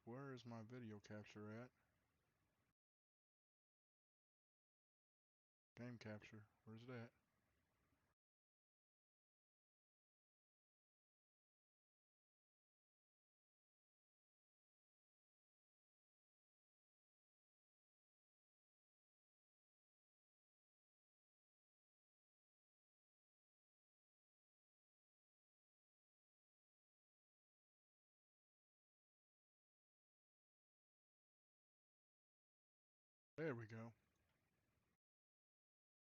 Where is my video capture at? Game capture. Where's that? There we go.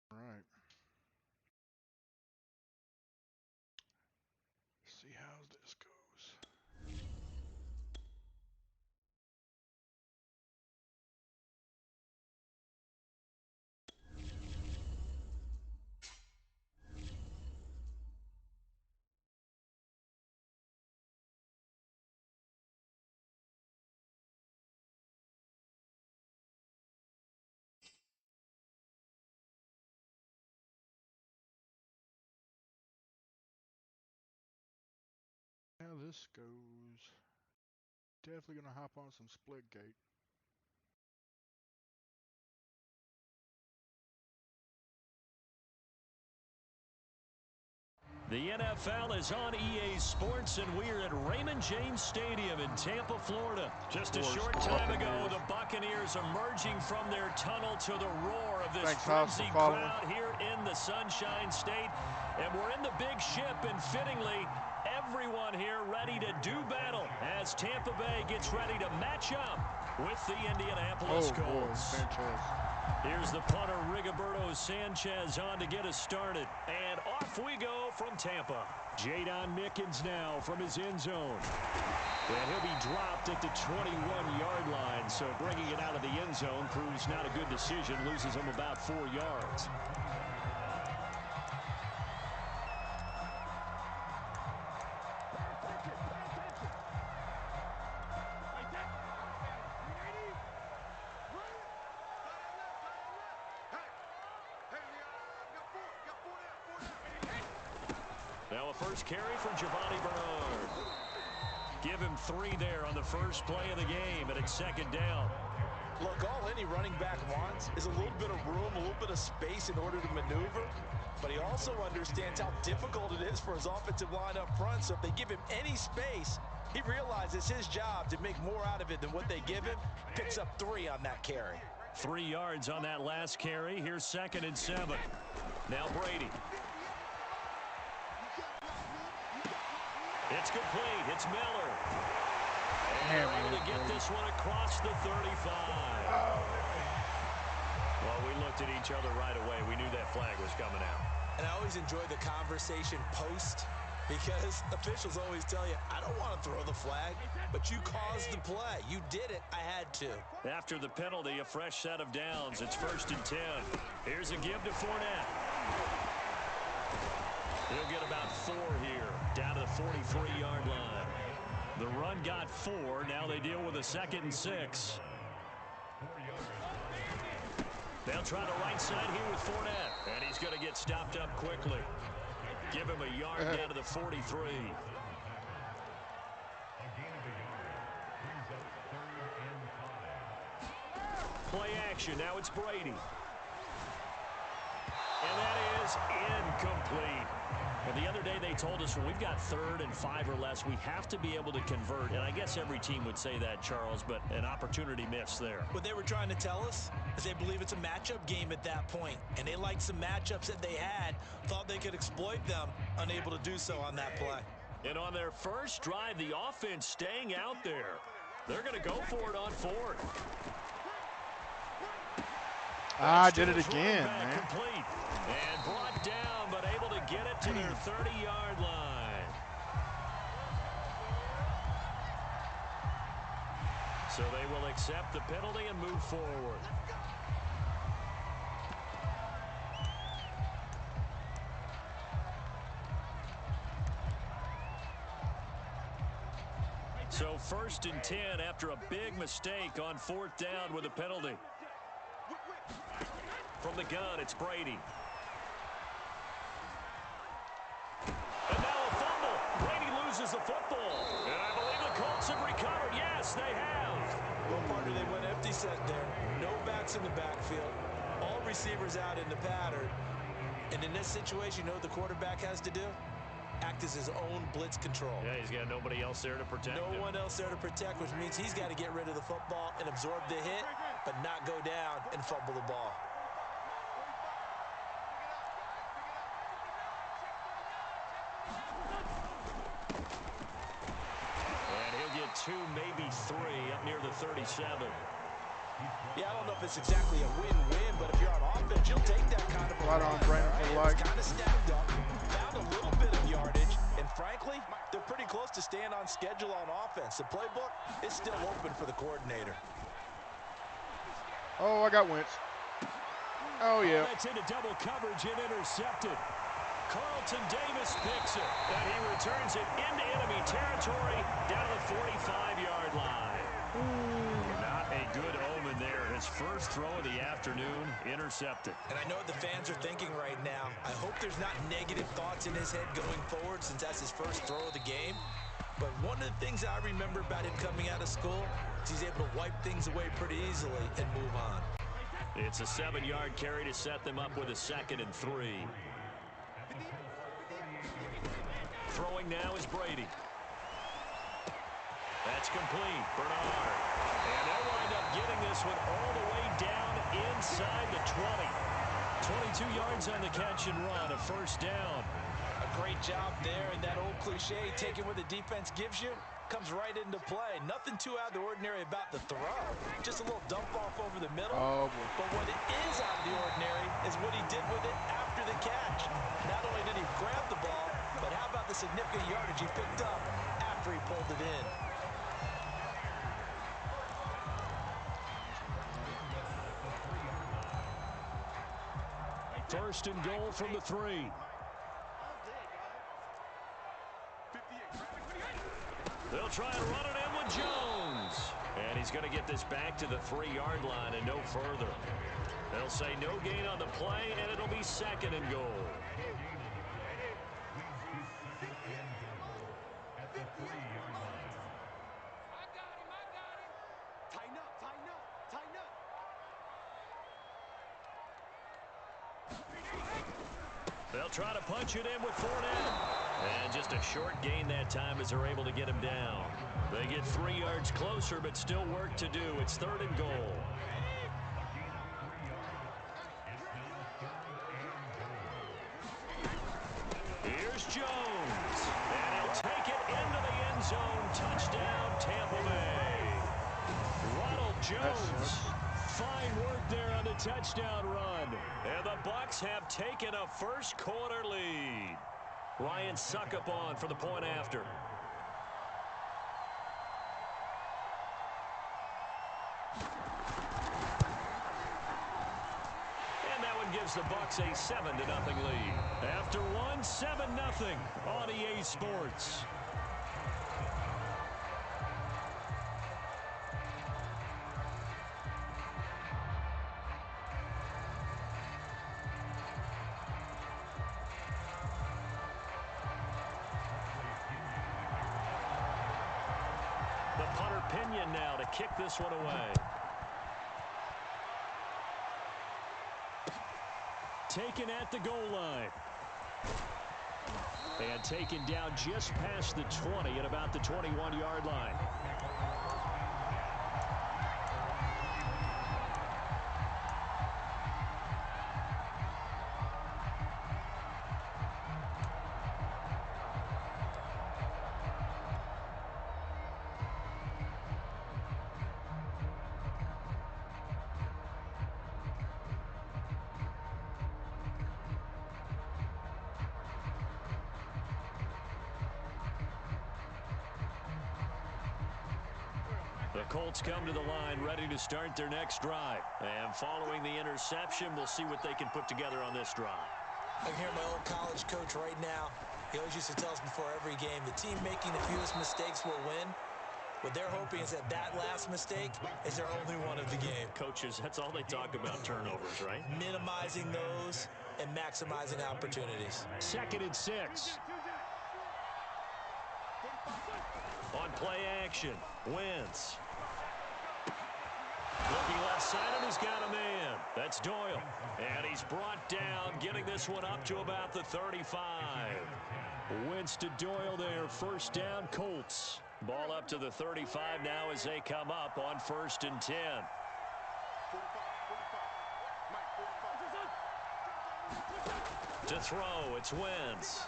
All right. Let's see how this goes. How this goes. Definitely gonna hop on some Splitgate. The NFL is on EA Sports, and we're at Raymond James Stadium in Tampa, Florida. Just a short time ago, the Buccaneers emerging from their tunnel to the roar of this frenzied crowd here in the Sunshine State. And we're in the big ship, and fittingly, everyone here ready to do battle as Tampa Bay gets ready to match up with the Indianapolis Colts. Here's the punter, Rigoberto Sanchez, on to get us started. And off we go from Tampa. Jadon Mickens now from his end zone. And he'll be dropped at the 21-yard line. So bringing it out of the end zone proves not a good decision. Loses him about 4 yards. Now a first carry for Giovanni Bernard. Give him 3 there on the first play of the game, and it's second down. Look, all any running back wants is a little bit of room, a little bit of space in order to maneuver. But he also understands how difficult it is for his offensive line up front. So if they give him any space, he realizes his job to make more out of it than what they give him. Picks up 3 on that carry. 3 yards on that last carry. Here's 2nd and 7. Now Brady. It's complete. It's Miller. And they're able to get this one across the 35. Well, we looked at each other right away. We knew that flag was coming out. And I always enjoy the conversation post, because officials always tell you, I don't want to throw the flag, but you caused the play. You did it. I had to. After the penalty, a fresh set of downs. It's 1st and 10. Here's a give to Fournette. He'll get about 4 here, down to the 43-yard line. The run got 4. Now they deal with a 2nd and 6. They'll try the right side here with Fournette, and he's going to get stopped up quickly. Give him a yard down to the 43. Play action. Now it's Brady. And that is incomplete. And the other day they told us when we've got 3rd and 5 or less, we have to be able to convert. And I guess every team would say that, Charles, but an opportunity missed there. What they were trying to tell us is they believe it's a matchup game at that point. And they liked some matchups that they had, thought they could exploit them, unable to do so on that play. And on their first drive, the offense staying out there. They're going to go for it on 4th. I did it again, man. Complete and brought down, but able to get it to their 30-yard line. So they will accept the penalty and move forward. So 1st and 10 after a big mistake on 4th down with a penalty. From the gun, it's Brady. And now a fumble. Brady loses the football. And I believe the Colts have recovered. Yes, they have. Well, Punter, they went empty set there. No backs in the backfield. All receivers out in the pattern. And in this situation, you know what the quarterback has to do? Act as his own blitz control. Yeah, he's got nobody else there to protect him. No one else there to protect, which means he's got to get rid of the football and absorb the hit, but not go down and fumble the ball. And he'll get 2, maybe 3 up near the 37. Yeah, I don't know if it's exactly a win-win, but if you're on offense, you'll take that kind of a Right on, Brandon, for the like. It's kind of stacked up, found a little bit of yardage, and frankly, they're pretty close to staying on schedule on offense. The playbook is still open for the coordinator. Oh, I got Wentz. Oh, yeah. That's into double coverage and intercepted. Carlton Davis picks it, and he returns it into enemy territory down the 45-yard line. Not a good omen there. His first throw of the afternoon, intercepted. And I know what the fans are thinking right now. I hope there's not negative thoughts in his head going forward since that's his first throw of the game. But one of the things I remember about him coming out of school is he's able to wipe things away pretty easily and move on. It's a 7-yard carry to set them up with a 2nd and 3. Throwing now is Brady. That's complete. Bernard. And they'll wind up getting this one all the way down inside the 20. 22 yards on the catch and run, a first down. A great job there, and that old cliche, taking what the defense gives you, comes right into play. Nothing too out of the ordinary about the throw. Just a little dump off over the middle. Oh, boy. But what it is out of the ordinary is what he did with it after the catch. Not only did he grab the ball, but how about the significant yardage he picked up after he pulled it in? First and goal from the 3. They'll try and run it in with Jones. And he's going to get this back to the 3-yard line and no further. They'll say no gain on the play, and it'll be 2nd and goal. At the 3-yard line. I got him. Tighten up. They'll try to punch it in with Fournette. And just a short gain that time as they're able to get him down. They get 3 yards closer, but still work to do. It's 3rd and goal. Here's Jones. And he'll take it into the end zone. Touchdown, Tampa Bay. Ronald Jones. Fine work there on the touchdown run. And the Bucs have taken a first quarter lead. Ryan Suckup on for the point after. And that one gives the Bucs a 7-0 lead. After one, 7-0 on EA Sports. The punter Pinion now to kick this one away. Taken at the goal line. And taken down just past the 20 at about the 21-yard line. The Colts come to the line ready to start their next drive. And following the interception, we'll see what they can put together on this drive. I can hear my old college coach right now. He always used to tell us before every game, the team making the fewest mistakes will win. What they're hoping is that that last mistake is their only one of the game. Coaches, that's all they talk about, turnovers, right? Minimizing those and maximizing opportunities. 2nd and 6. On play action, Wentz. Looking left side, and he's got a man. That's Doyle. And he's brought down, getting this one up to about the 35. Wentz to Doyle there. First down, Colts. Ball up to the 35 now as they come up on 1st and 10. To throw, it's Wentz.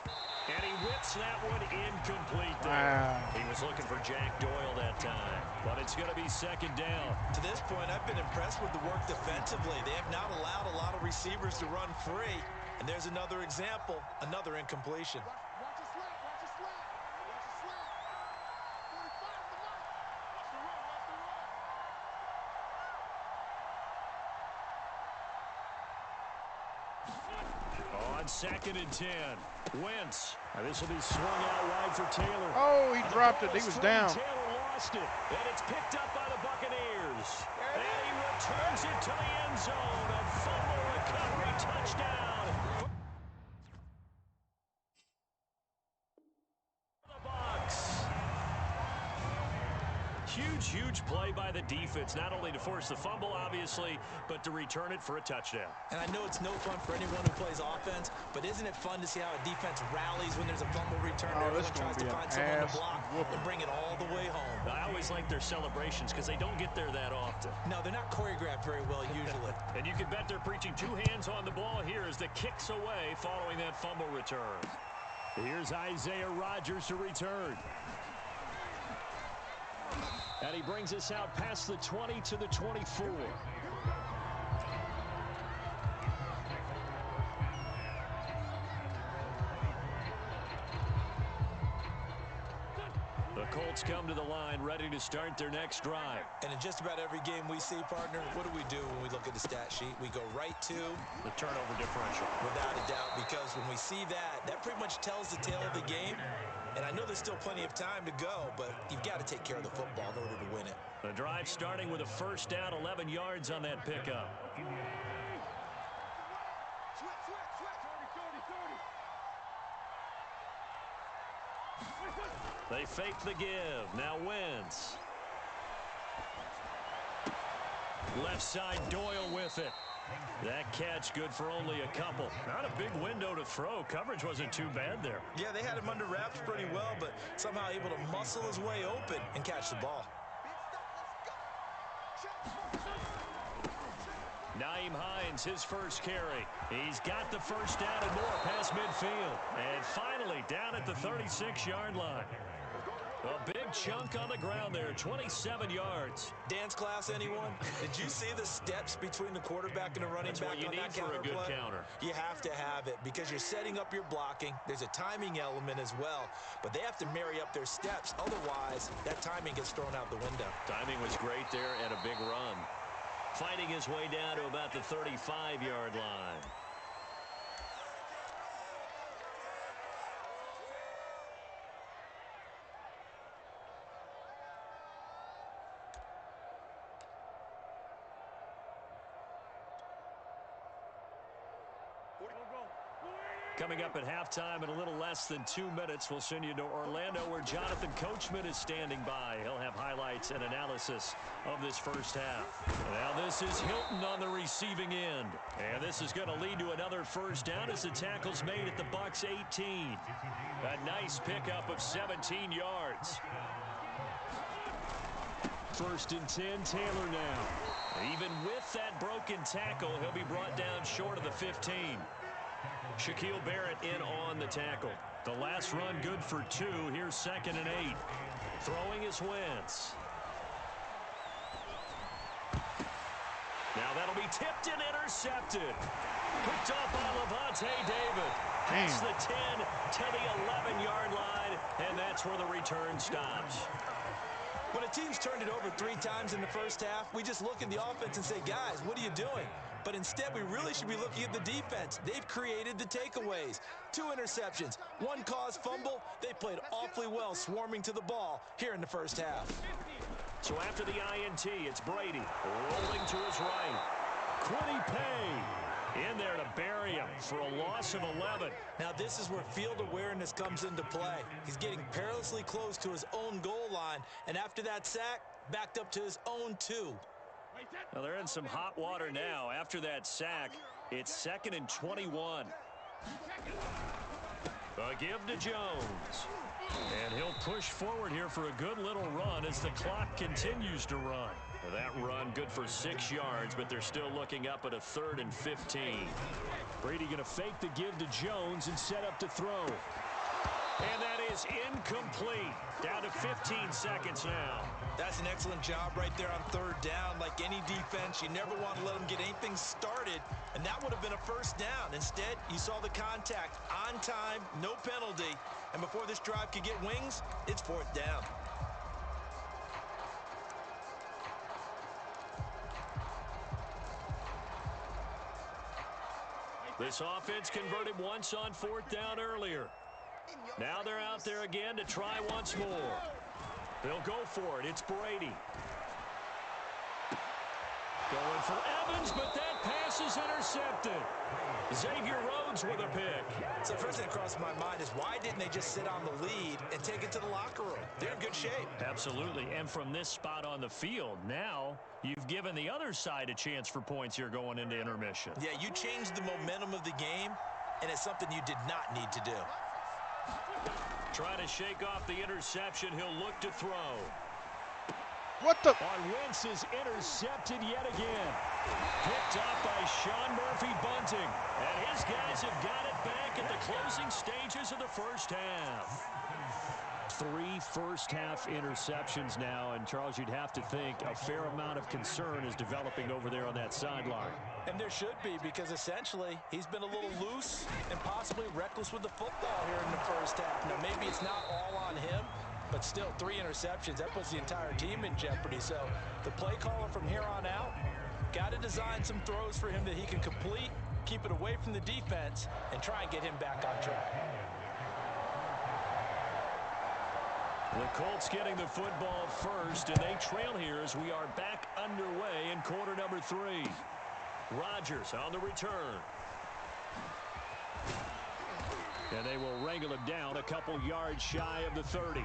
And he whips that one incomplete there. He was looking for Jack Doyle that time, but it's going to be 2nd down. To this point, I've been impressed with the work defensively. They have not allowed a lot of receivers to run free. And there's another example, another incompletion. Watch it slant. Watch it slant. Watch it slant. 45 to the mark. Watch the run. Watch the run. On 2nd and 10, Wentz. Now this will be swung out wide for Taylor. Oh, he dropped it. He was down. Taylor lost it, and it's picked up by the Buccaneers. And he returns it to the end zone. A fumble recovery touchdown. The Bucs. Huge play by the defense, not only to force the fumble, obviously, but to return it for a touchdown. And I know it's no fun for anyone who plays offense, but isn't it fun to see how a defense rallies when there's a fumble return? Everyone tries to find someone to block and bring it all the way home. I always like their celebrations because they don't get there that often. No, they're not choreographed very well usually. And you can bet they're preaching 2 hands on the ball here as the kicks away following that fumble return. Here's Isaiah Rodgers to return. And he brings us out past the 20 to the 24. The Colts come to the line ready to start their next drive. And in just about every game we see, partner, what do we do when we look at the stat sheet? We go right to the turnover differential. Without a doubt, because when we see that, that pretty much tells the tale of the game. And I know there's still plenty of time to go, but you've got to take care of the football in order to win it. The drive starting with a 1st down, 11 yards on that pickup. They fake the give. Now Wentz. Left side, Doyle with it. That catch good for only a couple. Not a big window to throw. Coverage wasn't too bad there. Yeah, they had him under wraps pretty well, but somehow able to muscle his way open and catch the ball. Naeem Hines, his first carry. He's got the 1st down and more past midfield. And finally down at the 36-yard line. A big chunk on the ground there, 27 yards. Dance class, anyone? Did you see the steps between the quarterback and the running back on that counter play? That's what you need for a good counter. You have to have it because you're setting up your blocking. There's a timing element as well, but they have to marry up their steps. Otherwise, that timing gets thrown out the window. Timing was great there and a big run. Fighting his way down to about the 35-yard line. Coming up at halftime in a little less than 2 minutes, we'll send you to Orlando where Jonathan Coachman is standing by. He'll have highlights and analysis of this first half. Now this is Hilton on the receiving end. And this is going to lead to another 1st down as the tackle's made at the Bucs 18. A nice pickup of 17 yards. 1st and 10, Taylor now. Even with that broken tackle, he'll be brought down short of the 15. Shaquille Barrett in on the tackle. The last run good for 2. Here's 2nd and 8. Throwing is Wentz. Now that'll be tipped and intercepted. Picked off by Levante David. Past the 10 to the 11-yard line, and that's where the return stops. When a team's turned it over 3 times in the first half, we just look at the offense and say, guys, what are you doing? But instead, we really should be looking at the defense. They've created the takeaways. 2 interceptions, 1 caused fumble. They played awfully well swarming to the ball here in the first half. So after the INT, it's Brady rolling to his right. Quiddy Pay. In there to bury him for a loss of 11. Now this is where field awareness comes into play. He's getting perilously close to his own goal line, and after that sack, backed up to his own 2. Well, they're in some hot water now. After that sack, it's 2nd and 21. A give to Jones. And he'll push forward here for a good little run as the clock continues to run. That run good for 6 yards, but they're still looking up at a 3rd and 15. Brady going to fake the give to Jones and set up to throw. And that is incomplete. Down to 15 seconds now. That's an excellent job right there on 3rd down. Like any defense, you never want to let them get anything started, and that would have been a 1st down. Instead, you saw the contact on time, no penalty, and before this drive could get wings, it's 4th down. This offense converted once on 4th down earlier. Now they're out there again to try once more. They'll go for it. It's Brady. Going for Evans, but that pass is intercepted. Xavier Rhodes with a pick. So the first thing that crossed my mind is why didn't they just sit on the lead and take it to the locker room? They're in good shape. Absolutely. And from this spot on the field, now you've given the other side a chance for points here going into intermission. Yeah, you changed the momentum of the game, and it's something you did not need to do. Trying to shake off the interception. He'll look to throw. What the? On Wentz is intercepted yet again. Picked up by Sean Murphy Bunting. And his guys have got it back at the closing stages of the first half. 3 first-half interceptions now, and Charles, you'd have to think a fair amount of concern is developing over there on that sideline. And there should be, because essentially he's been a little loose and possibly reckless with the football here in the first half. Now, maybe it's not all on him, but still 3 interceptions. That puts the entire team in jeopardy. So the play caller from here on out got to design some throws for him that he can complete, keep it away from the defense, and try and get him back on track. The Colts getting the football first, and they trail here as we are back underway in quarter number 3. Rodgers on the return. And they will wrangle him down a couple yards shy of the 30.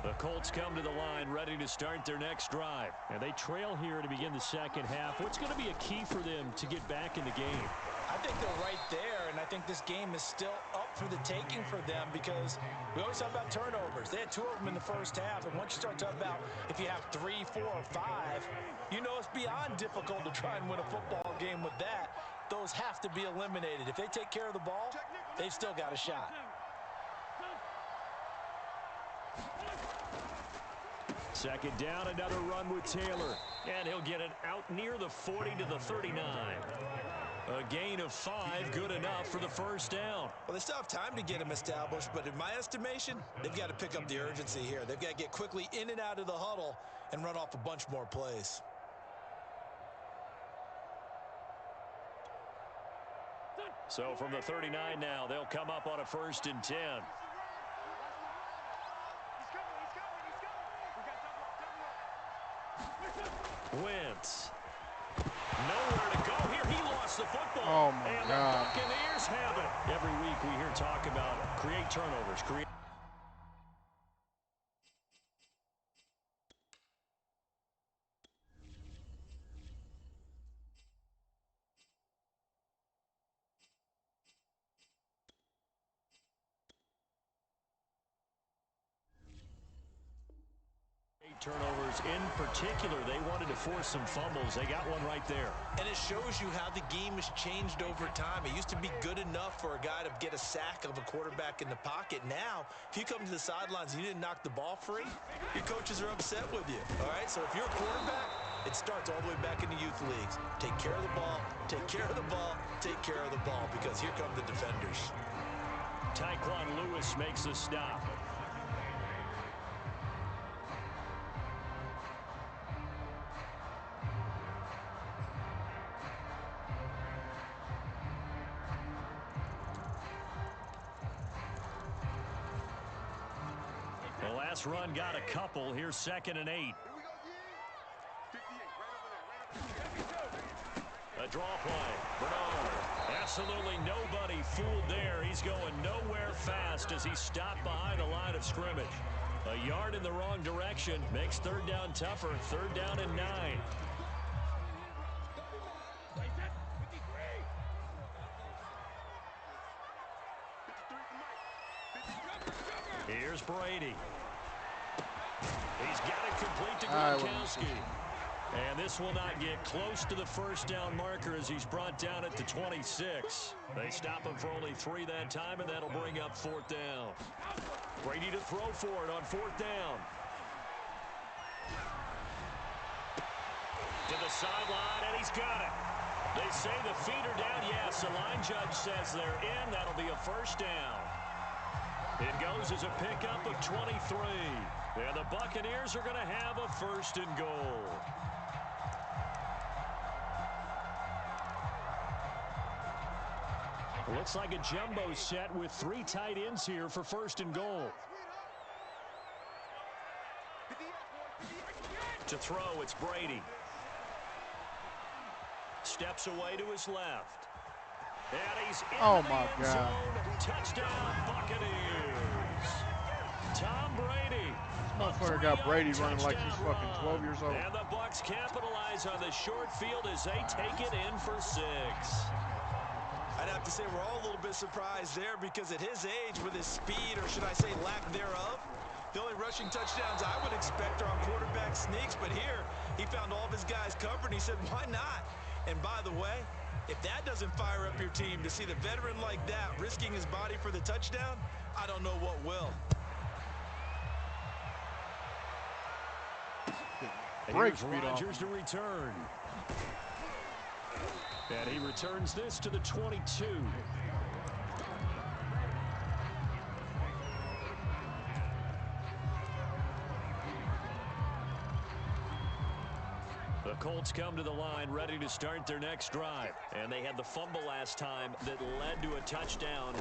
The Colts come to the line ready to start their next drive. And they trail here to begin the second half. What's going to be a key for them to get back in the game? I think they're right there, and I think this game is still up for the taking for them because we always talk about turnovers. They had 2 of them in the first half, and once you start talking about if you have 3, 4, or 5, you know it's beyond difficult to try and win a football game with that. Those have to be eliminated. If they take care of the ball, they've still got a shot. Second down, another run with Taylor. And he'll get it out near the 40 to the 39. A gain of 5, good enough for the first down. Well, they still have time to get him established, but in my estimation, they've got to pick up the urgency here. They've got to get quickly in and out of the huddle and run off a bunch more plays. So from the 39 now, they'll come up on a 1st and 10. Wentz. Nowhere to go here. He lost the football. Oh, my and God. The Buccaneers have it. Every week we hear talk about create turnovers. Turnovers in particular. They wanted to force some fumbles. They got one right there. And it shows you how the game has changed over time. It used to be good enough for a guy to get a sack of a quarterback in the pocket. Now, if you come to the sidelines and you didn't knock the ball free, your coaches are upset with you. All right, so if you're a quarterback, it starts all the way back in the youth leagues. Take care of the ball, take care of the ball, take care of the ball, because here come the defenders. Tyquan Lewis makes a stop. pass run got a couple. Here's 2nd and 8. Here we go, yeah. 58, right over there. A draw play. Bernard. Absolutely nobody fooled there. He's going nowhere fast as he stopped behind the line of scrimmage. A yard in the wrong direction makes 3rd down tougher. 3rd down and 9. Here's Brady. He's got it complete to Gronkowski. And this will not get close to the 1st down marker as he's brought down at the 26. They stop him for only 3 that time, and that'll bring up 4th down. Brady to throw for it on 4th down. To the sideline, and he's got it. They say the feet are down. Yes, the line judge says they're in. That'll be a 1st down. It goes as a pickup of 23. And the Buccaneers are going to have a 1st and goal. Looks like a jumbo set with 3 tight ends here for 1st and goal. To throw, it's Brady. Steps away to his left. And he's in the end zone. Touchdown, Buccaneers. Tom Brady. This motherfucker got Brady running like he's fucking 12 years old. And the Bucs capitalize on the short field as they take it in for 6. I'd have to say we're all a little bit surprised there because at his age, with his speed, or should I say lack thereof, the only rushing touchdowns I would expect are on quarterback sneaks. But here, he found all of his guys covered, and he said, why not? And by the way, if that doesn't fire up your team to see the veteran like that risking his body for the touchdown, I don't know what will. Here's Rodgers to return. And he returns this to the 22. The Colts come to the line ready to start their next drive. And they had the fumble last time that led to a touchdown.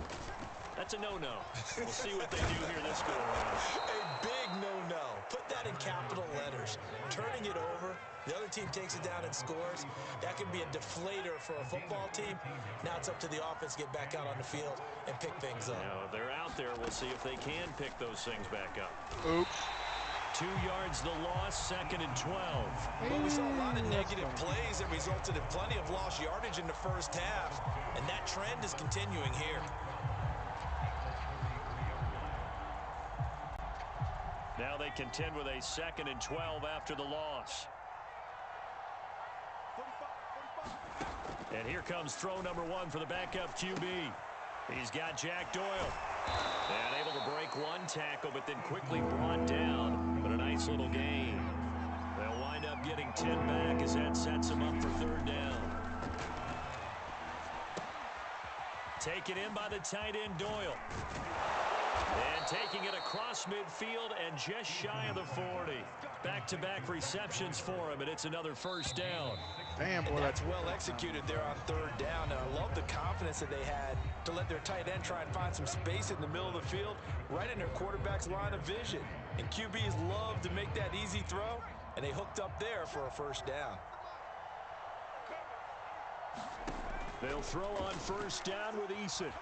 That's a no-no. We'll see what they do here this go-around. A big no-no. Put that in capital letters. Turning it over, the other team takes it down and scores. That can be a deflator for a football team. Now it's up to the offense to get back out on the field and pick things up. If they're out there, we'll see if they can pick those things back up. Oops. 2 yards the loss, 2nd and 12. Well, we saw a lot of negative plays that resulted in plenty of lost yardage in the 1st half, and that trend is continuing here. Now they contend with a 2nd and 12 after the loss. And here comes throw number 1 for the backup QB. He's got Jack Doyle. And able to break 1 tackle, but then quickly brought down. But a nice little gain. They'll wind up getting 10 back as that sets them up for 3rd down. Taken in by the tight end Doyle. And taking it across midfield and just shy of the 40. Back-to-back receptions for him, and it's another 1st down. Damn, boy, that's well executed there on 3rd down. And I love the confidence that they had to let their tight end try and find some space in the middle of the field, right in their quarterback's line of vision. And QBs love to make that easy throw, and they hooked up there for a 1st down. They'll throw on 1st down with Eason.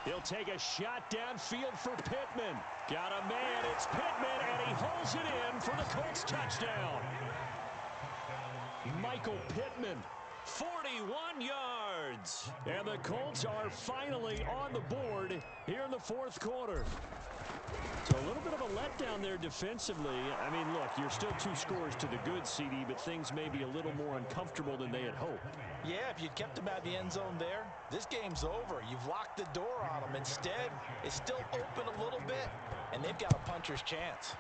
He'll take a shot downfield for Pittman. Got a man, it's Pittman, and he holds it in for the Colts touchdown. Michael Pittman, 41 yards. And the Colts are finally on the board here in the 4th quarter. So a little bit of a letdown there defensively. I mean, look, you're still 2 scores to the good, CD, but things may be a little more uncomfortable than they had hoped. Yeah, if you'd kept them out of the end zone there, this game's over. You've locked the door on them. Instead, it's still open a little bit, and they've got a puncher's chance.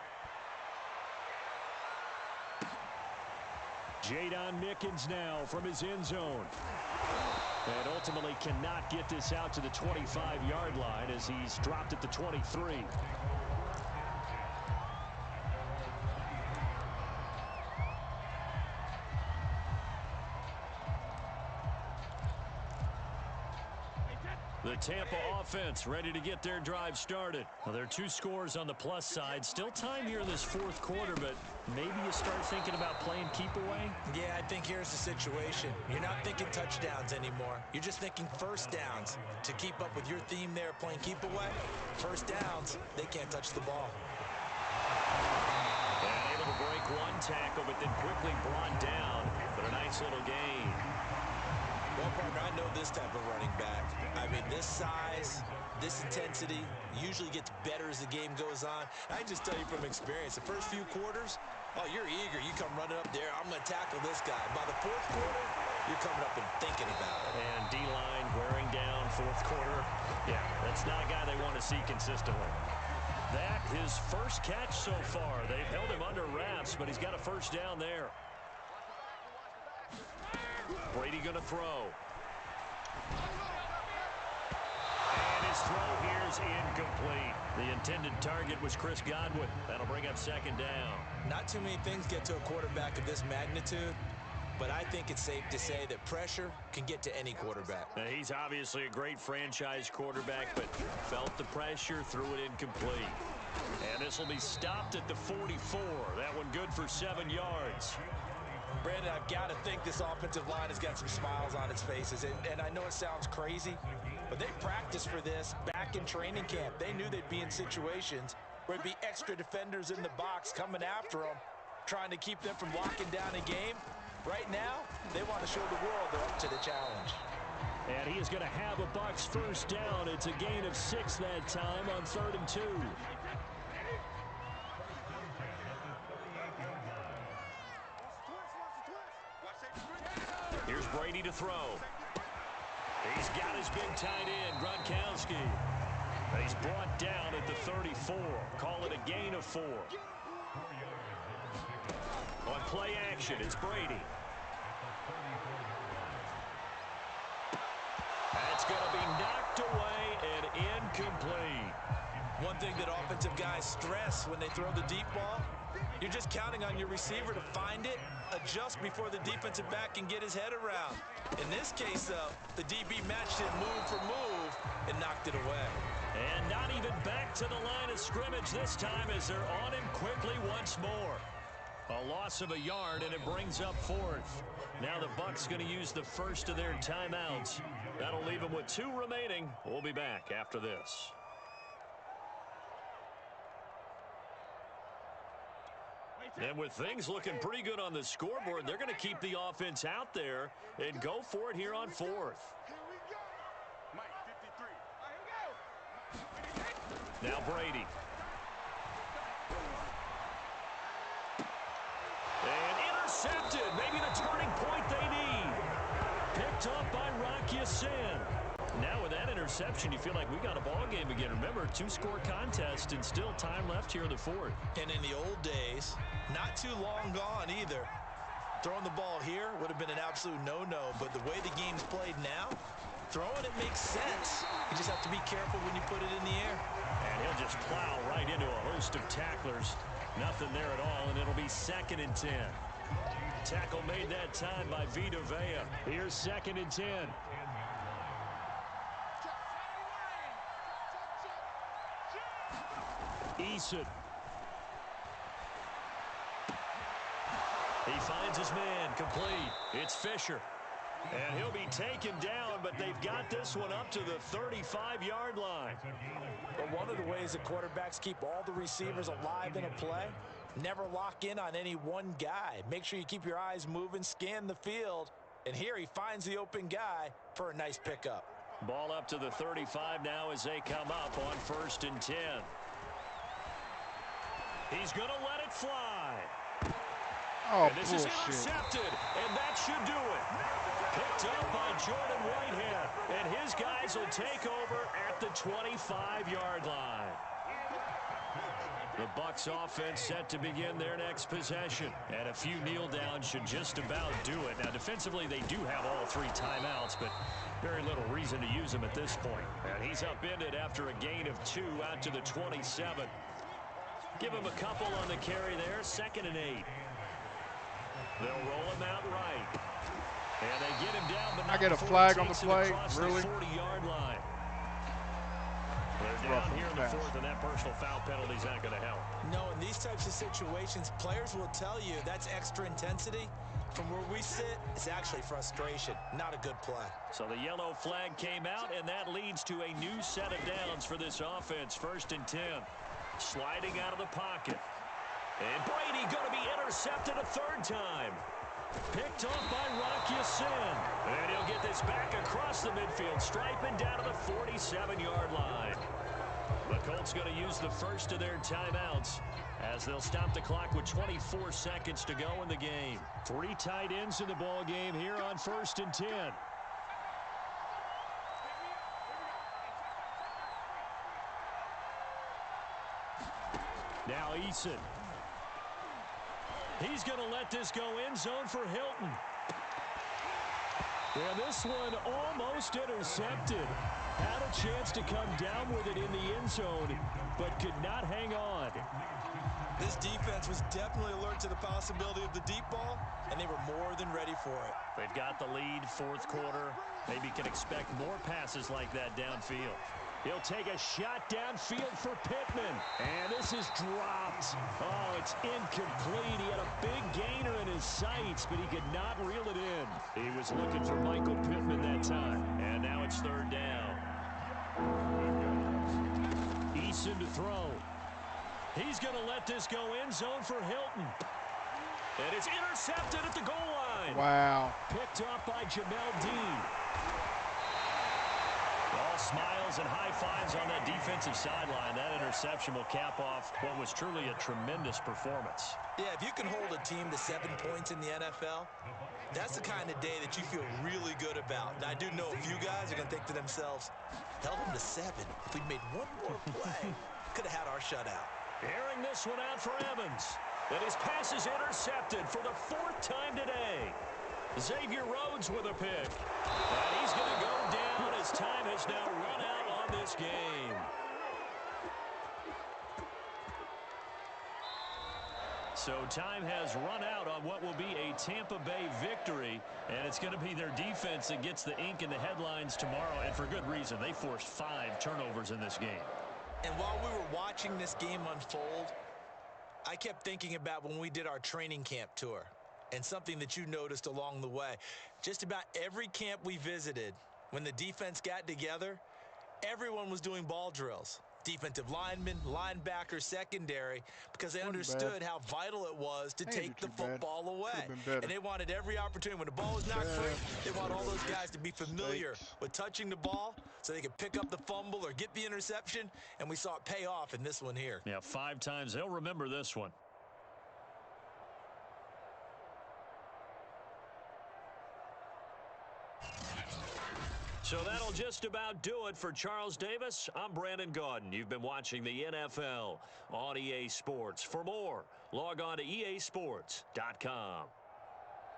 Jadon Mickens now from his end zone. And ultimately cannot get this out to the 25-yard line as he's dropped at the 23. The Tampa offense ready to get their drive started. Well, there are 2 scores on the plus side. Still time here in this 4th quarter, but maybe you start thinking about playing keep away? Yeah, I think here's the situation. You're not thinking touchdowns anymore. You're just thinking first downs. To keep up with your theme there, playing keep away, first downs, they can't touch the ball. And able to break 1 tackle, but then quickly brought down for a nice little gain. Well, partner, I know this type of running back. I mean, this size, this intensity usually gets better as the game goes on. I can just tell you from experience, the first few quarters, oh, you're eager. You come running up there, I'm going to tackle this guy. By the 4th quarter, you're coming up and thinking about it. And D-line wearing down 4th quarter. Yeah, that's not a guy they want to see consistently. That, his first catch so far. They've held him under wraps, but he's got a first down there. Brady going to throw. And his throw here is incomplete. The intended target was Chris Godwin. That'll bring up 2nd down. Not too many things get to a quarterback of this magnitude, but I think it's safe to say that pressure can get to any quarterback. Now, he's obviously a great franchise quarterback, but felt the pressure, threw it incomplete. And this will be stopped at the 44. That one good for 7 yards. Brandon, I've got to think this offensive line has got some smiles on its faces. And I know it sounds crazy, but they practiced for this back in training camp. They knew they'd be in situations where it'd be extra defenders in the box coming after them, trying to keep them from locking down a game. Right now, they want to show the world they're up to the challenge. And he is going to have a Bucs first down. It's a gain of 6 that time on 3rd and 2. Here's Brady to throw. He's got his big tight end, Gronkowski. But he's brought down at the 34. Call it a gain of 4. On play action, it's Brady. That's going to be knocked away and incomplete. One thing that offensive guys stress when they throw the deep ball, you're just counting on your receiver to find it, adjust before the defensive back can get his head around. In this case, though, the DB matched it move for move and knocked it away. And not even back to the line of scrimmage this time as they're on him quickly once more. A loss of a yard, and it brings up 4th. Now the Bucs going to use the first of their timeouts. That'll leave them with 2 remaining. We'll be back after this. And with things looking pretty good on the scoreboard, they're going to keep the offense out there and go for it here on 4th. Now Brady. And intercepted. Maybe the turning point they need. Picked up by Rock Ya-Sin. Now with that interception, you feel like we got a ball game again. Remember, 2-score contest and still time left here in the 4th. And in the old days, not too long gone either, throwing the ball here would have been an absolute no-no. But the way the game's played now, throwing it makes sense. You just have to be careful when you put it in the air. And he'll just plow right into a host of tacklers. Nothing there at all, and it'll be 2nd and 10. Tackle made that time by Vita Vea. Here's 2nd and 10. Eason. He finds his man, complete. It's Fisher. And he'll be taken down, but they've got this one up to the 35-yard line. But one of the ways that quarterbacks keep all the receivers alive in a play, never lock in on any one guy. Make sure you keep your eyes moving, scan the field. And here he finds the open guy for a nice pickup. Ball up to the 35 now as they come up on 1st and 10. He's going to let it fly. Oh, and this bullshit. is intercepted, and that should do it. Picked up by Jordan Whitehead, and his guys will take over at the 25-yard line. The Bucs offense set to begin their next possession, and a few kneel downs should just about do it. Now, defensively, they do have all 3 timeouts, but very little reason to use them at this point. And he's upended after a gain of 2 out to the 27. Give him a couple on the carry there, 2nd and 8. They'll roll him out right. And they get him down, but not I get a before flag he on the takes it play? across Really? the 40-yard line. They're down here in the fourth, and that personal foul penalty is not going to help. No, in these types of situations, players will tell you that's extra intensity. From where we sit, it's actually frustration, not a good play. So the yellow flag came out, and that leads to a new set of downs for this offense. 1st and 10. Sliding out of the pocket. And Brady going to be intercepted a 3rd time. Picked off by Rock Ya-Sin. And he'll get this back across the midfield stripe and down to the 47-yard line. The Colts going to use the first of their timeouts as they'll stop the clock with 24 seconds to go in the game. 3 tight ends in the ball game here on 1st and 10. Now Eason. He's going to let this go end zone for Hilton. And this one almost intercepted. Had a chance to come down with it in the end zone, but could not hang on. This defense was definitely alert to the possibility of the deep ball, and they were more than ready for it. They've got the lead, 4th quarter. Maybe can expect more passes like that downfield. He'll take a shot downfield for Pittman. And this is dropped. Oh, it's incomplete. He had a big gainer in his sights, but he could not reel it in. He was looking for Michael Pittman that time. And now it's 3rd down. Eason to throw. He's going to let this go end zone for Hilton. And it's intercepted at the goal line. Wow. Picked off by Jamel Dean. All smiles and high fives on that defensive sideline. That interception will cap off what was truly a tremendous performance. Yeah, if you can hold a team to 7 points in the NFL, that's the kind of day that you feel really good about. And I do know a few guys are going to think to themselves, held them to 7. If we'd made one more play, could have had our shutout. Airing this one out for Evans. And his pass is intercepted for the 4th time today. Xavier Rhodes with a pick. And he's going to go down as time has now run out on this game. So time has run out on what will be a Tampa Bay victory. And it's going to be their defense that gets the ink in the headlines tomorrow. And for good reason. They forced 5 turnovers in this game. And while we were watching this game unfold, I kept thinking about when we did our training camp tour. And something that you noticed along the way. Just about every camp we visited, when the defense got together, everyone was doing ball drills. Defensive linemen, linebackers, secondary, because they understood how vital it was to take the football away. And they wanted every opportunity. When the ball was not free, they want all those guys to be familiar with touching the ball so they could pick up the fumble or get the interception. And we saw it pay off in this one here. Yeah, 5 times. They'll remember this one. So that'll just about do it for Charles Davis. I'm Brandon Gaudin. You've been watching the NFL on EA Sports. For more, log on to easports.com.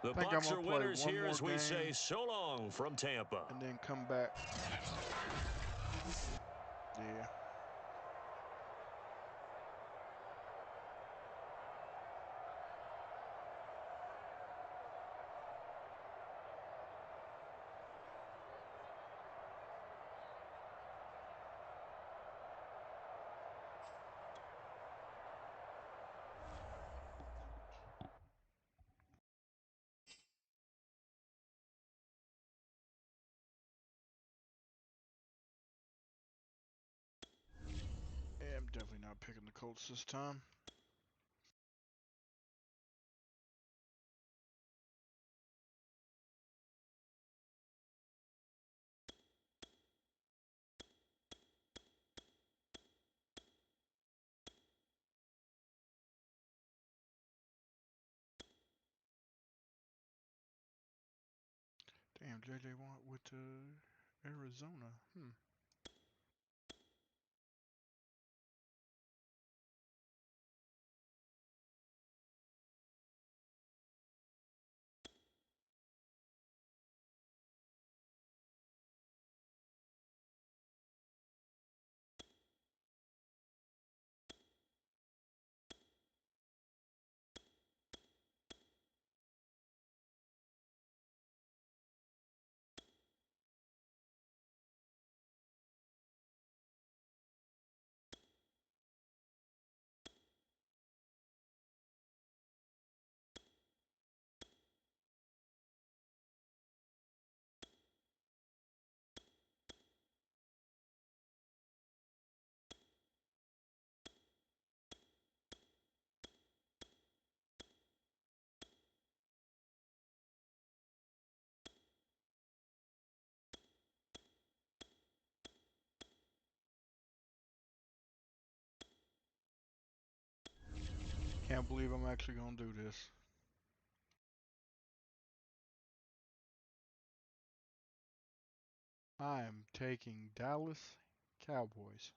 The Bucs are winners here as we say so long from Tampa. And then come back. Yeah. I'm definitely not picking the Colts this time. Damn, J.J. Watt went to Arizona. believe I'm actually gonna do this. I am taking Dallas Cowboys.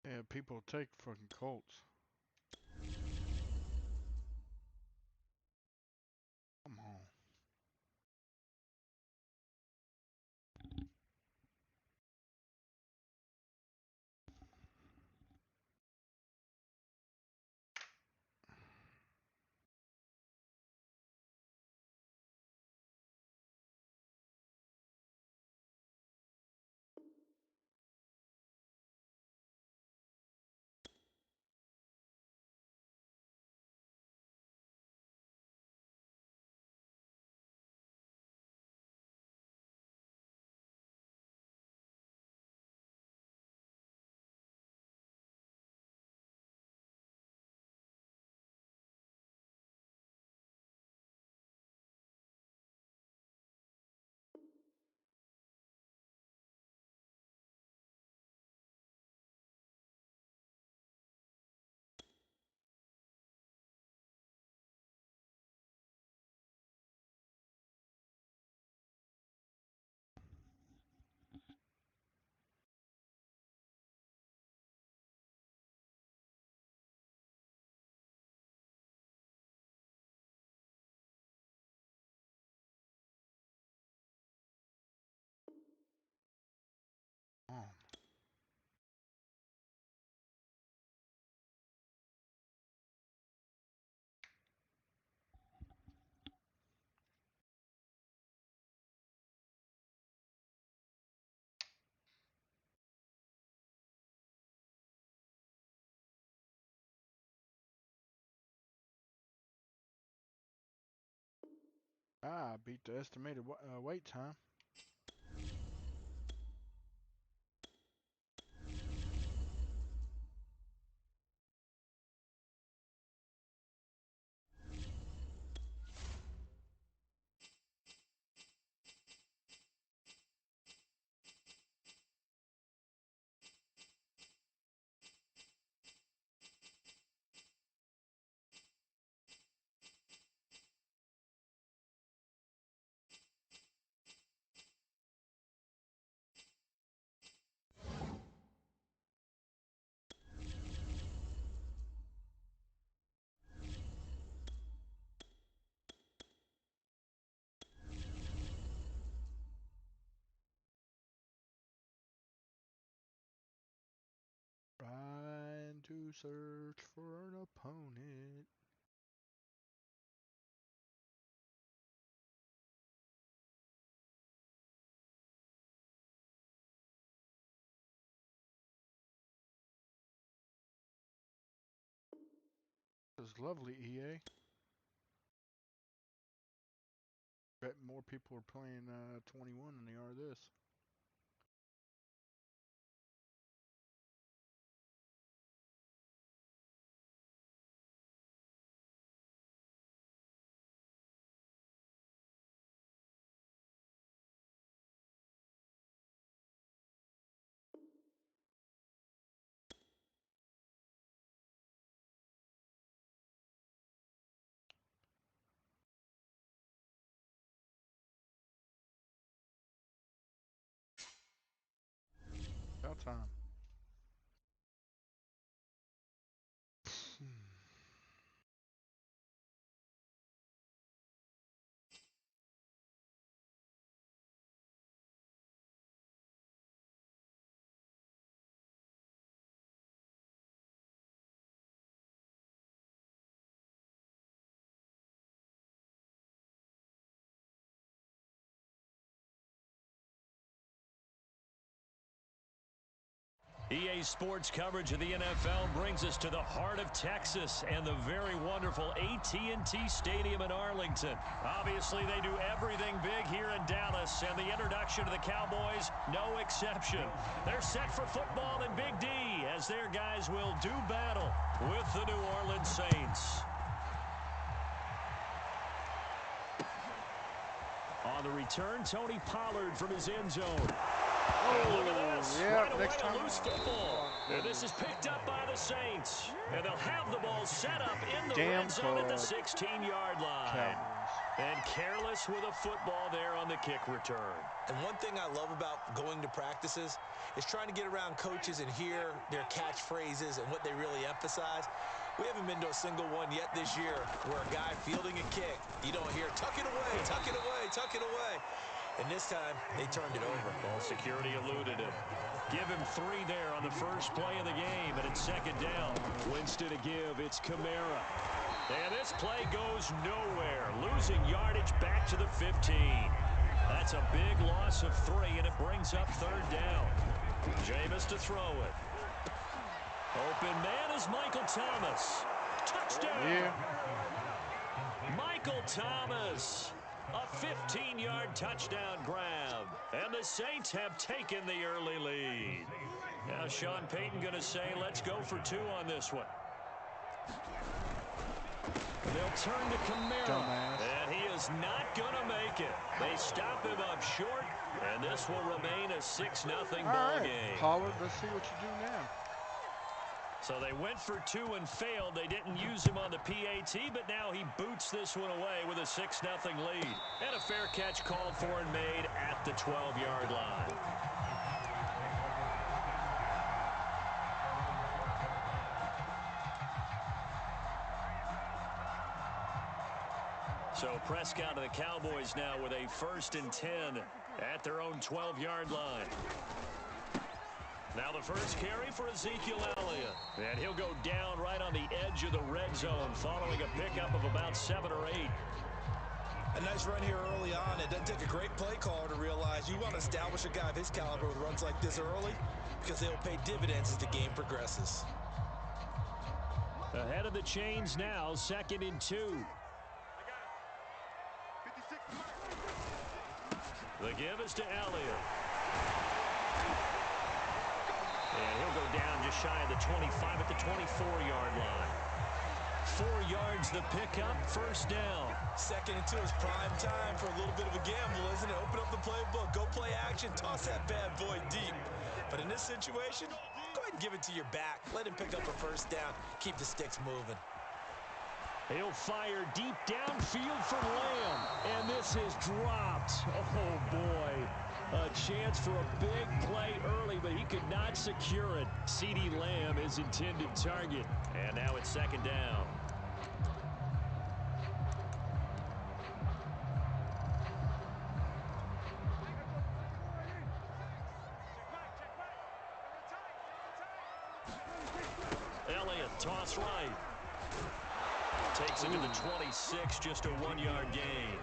Yeah, people take fucking Colts. Come on. Come on. Ah, I beat the estimated wait time. Trying to search for an opponent. This is lovely, EA. Bet more people are playing 21 than they are this. About time. EA Sports coverage of the NFL brings us to the heart of Texas and the very wonderful AT&T Stadium in Arlington. Obviously, they do everything big here in Dallas, and the introduction to the Cowboys, no exception. They're set for football in Big D as their guys will do battle with the New Orleans Saints. On the return, Tony Pollard from his end zone. Oh, look at this. Yeah, right away, next time. a loose football. And this is picked up by the Saints. And they'll have the ball set up in the red zone at the 16-yard line. And careless with a football there on the kick return. And one thing I love about going to practices is trying to get around coaches and hear their catchphrases and what they really emphasize. We haven't been to a single one yet this year where a guy fielding a kick, you don't hear, tuck it away, tuck it away, tuck it away. And this time, they turned it over. Ball security eluded him. Give him 3 there on the first play of the game, and it's second down. Winston to give, it's Kamara. And this play goes nowhere, losing yardage back to the 15. That's a big loss of 3, and it brings up third down. Jameis to throw it. Open man is Michael Thomas. Touchdown! Yeah. Michael Thomas. A 15-yard touchdown grab. And the Saints have taken the early lead. Now Sean Payton going to say, let's go for 2 on this one. They'll turn to Kamara. Dumbass. And he is not going to make it. They stop him up short, and this will remain a 6-0 ball game. Pollard, let's see what you do now. So they went for 2 and failed. They didn't use him on the PAT, but now he boots this one away with a 6-0 lead. And a fair catch called for and made at the 12-yard line. So Prescott and the Cowboys now with a 1st and 10 at their own 12-yard line. Now the first carry for Ezekiel Elliott. And he'll go down right on the edge of the red zone following a pickup of about 7 or 8. A nice run here early on. It doesn't take a great play caller to realize you want to establish a guy of his caliber with runs like this early because they'll pay dividends as the game progresses. Ahead of the chains now, 2nd and 2. The give is to Elliott. And he'll go down just shy of the 25 at the 24-yard line. 4 yards the pickup, 1st down. 2nd and 2 is prime time for a little bit of a gamble, isn't it? Open up the playbook, go play action, toss that bad boy deep. But in this situation, go ahead and give it to your back. Let him pick up a 1st down, keep the sticks moving. He'll fire deep downfield for Lamb. And this is dropped. Oh, boy. A chance for a big play early, but he could not secure it. CeeDee Lamb is intended target. And now it's 2nd down. Elliott, toss right. Takes him to the 26, just a 1-yard gain.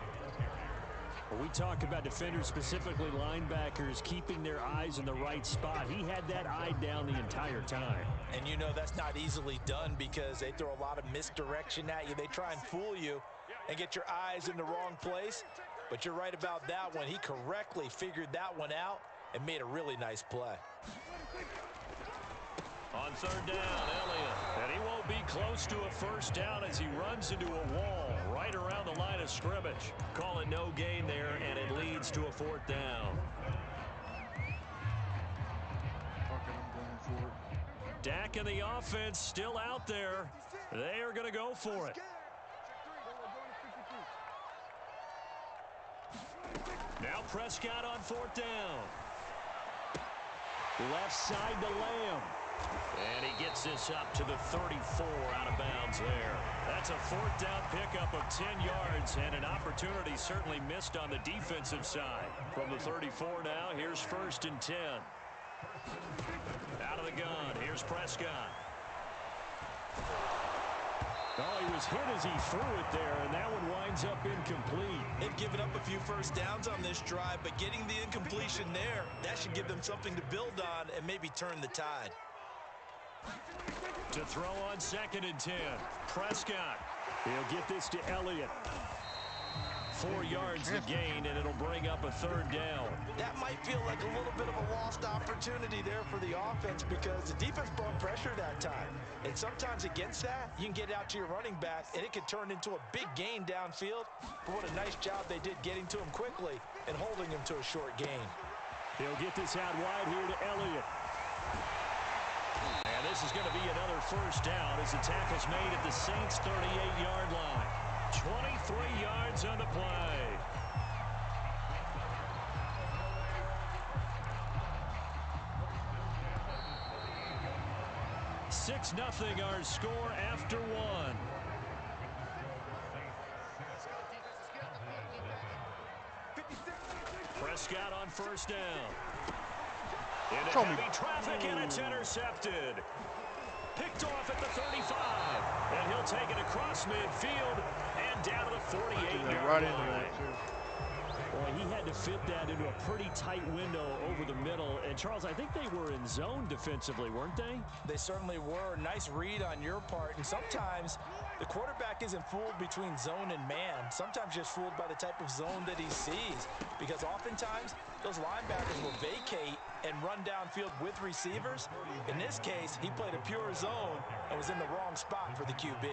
Well, we talk about defenders, specifically linebackers, keeping their eyes in the right spot. He had that eye down the entire time. And you know that's not easily done because they throw a lot of misdirection at you. They try and fool you and get your eyes in the wrong place. But you're right about that one. He correctly figured that one out and made a really nice play. On 3rd down, Elliott. And he won't be close to a 1st down as he runs into a wall right around the line of scrimmage. Call it no gain there, and it leads to a 4th down. Fucking, I'm going for it. Dak and the offense still out there. They are going to go for it. Now Prescott on 4th down. Left side to Lamb. And he gets this up to the 34 out of bounds there. That's a 4th down pickup of 10 yards and an opportunity certainly missed on the defensive side. From the 34 now, here's 1st and 10. Out of the gun, here's Prescott. Oh, he was hit as he threw it there, and that one winds up incomplete. They've given up a few first downs on this drive, but getting the incompletion there, that should give them something to build on and maybe turn the tide. To throw on 2nd and 10. Prescott. He'll get this to Elliott. 4 yards the gain, and it'll bring up a 3rd down. That might feel like a little bit of a lost opportunity there for the offense because the defense brought pressure that time. And sometimes against that, you can get out to your running back, and it could turn into a big gain downfield. But what a nice job they did getting to him quickly and holding him to a short gain. He'll get this out wide here to Elliott. And this is going to be another 1st down as the tackle's made at the Saints' 38-yard line. 23 yards on the play. Six 0 our score after 1. Prescott on 1st down. Into heavy traffic, and it's intercepted. Picked off at the 35. And he'll take it across midfield and down to the 48-yard line. Boy, he had to fit that into a pretty tight window over the middle. And, Charles, I think they were in zone defensively, weren't they? They certainly were. Nice read on your part. And sometimes the quarterback isn't fooled between zone and man. Sometimes just fooled by the type of zone that he sees. Because oftentimes those linebackers will vacate and run downfield with receivers. In this case, he played a pure zone and was in the wrong spot for the QB.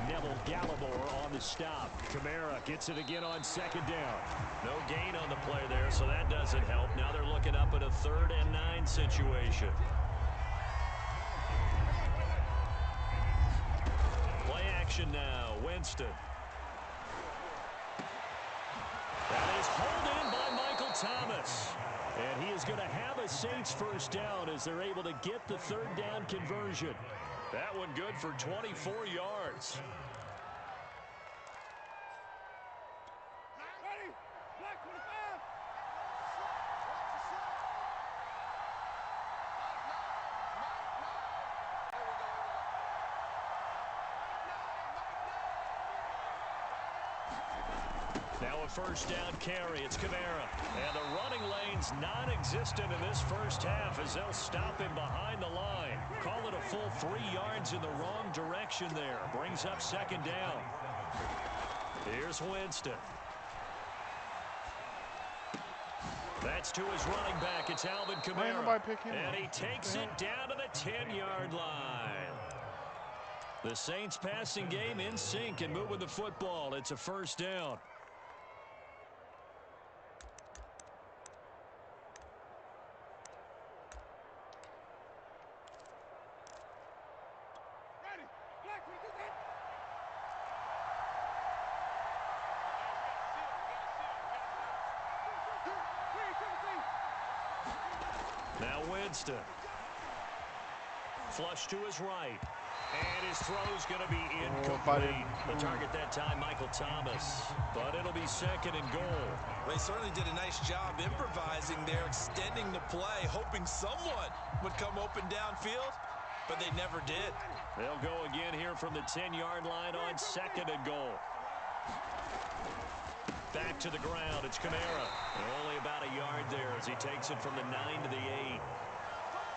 Neville Gallimore on the stop. Kamara gets it again on 2nd down. No gain on the play there, so that doesn't help. Now they're looking up at a 3rd and 9 situation. Play action now. Winston. That is hauled in by Michael Thomas. And he is going to have a Saints 1st down as they're able to get the 3rd down conversion. That one good for 24 yards. Ready? Black 25. Now a 1st down carry. It's Kamara. And the running lane's non-existent in this 1st half as they'll stop him behind the line. Call it a full 3 yards in the wrong direction there. Brings up 2nd down. Here's Winston. That's to his running back. It's Alvin Kamara. And he takes it down to the 10-yard line. The Saints passing game in sync and moving the football. It's a 1st down. Now Winston. Flush to his right. And his throw's going to be incomplete. The target that time, Michael Thomas. But it'll be 2nd and goal. They certainly did a nice job improvising there, extending the play, hoping someone would come open downfield, but they never did. They'll go again here from the 10-yard line on 2nd and goal. Back to the ground. It's Kamara. And only about a yard there as he takes it from the 9 to the 8.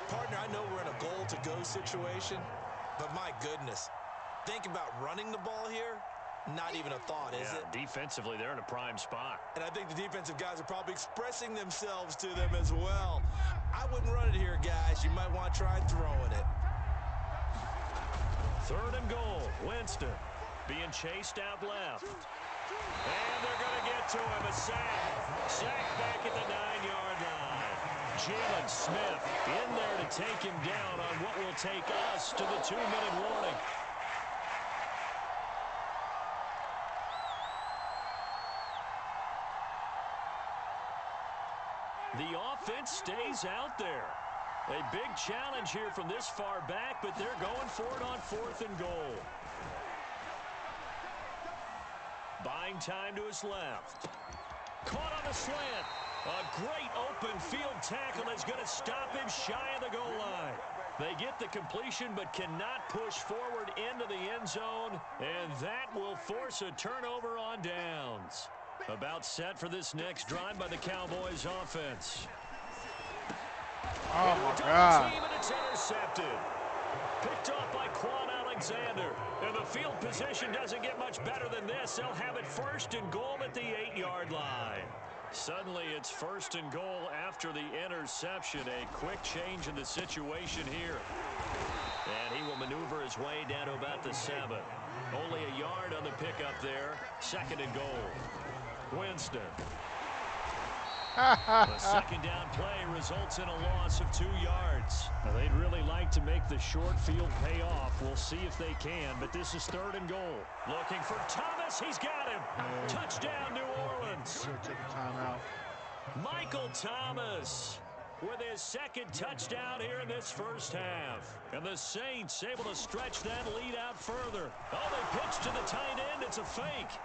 Partner, I know we're in a goal-to-go situation, but my goodness, think about running the ball here. Not even a thought, is it? Defensively, they're in a prime spot. And I think the defensive guys are probably expressing themselves to them as well. I wouldn't run it here, guys. You might want to try throwing it. 3rd and goal. Winston being chased out left. And they're going to get to him. A sack. Sack back at the 9-yard line. Jalen Smith in there to take him down on what will take us to the 2-minute warning. The offense stays out there. A big challenge here from this far back, but they're going for it on 4th and goal. Buying time to his left. Caught on the slant. A great open field tackle is going to stop him shy of the goal line. They get the completion but cannot push forward into the end zone, and that will force a turnover on downs. About set for this next drive by the Cowboys offense. Oh, my God. And it's intercepted. Picked off by Quan Alexander. And the field position doesn't get much better than this. They'll have it first and goal at the 8-yard line. Suddenly it's first and goal after the interception. A quick change in the situation here. And he will maneuver his way down to about the 7. Only a yard on the pickup there. Second and goal. Winston. The second down play results in a loss of 2 yards. Now, they'd really like to make the short field pay off. We'll see if they can, but this is third and goal. Looking for Thomas. He's got him. Touchdown, New Orleans. Took a timeout. Michael Thomas with his second touchdown here in this first half. And the Saints able to stretch that lead out further. Oh, they pitch to the tight end. It's a fake.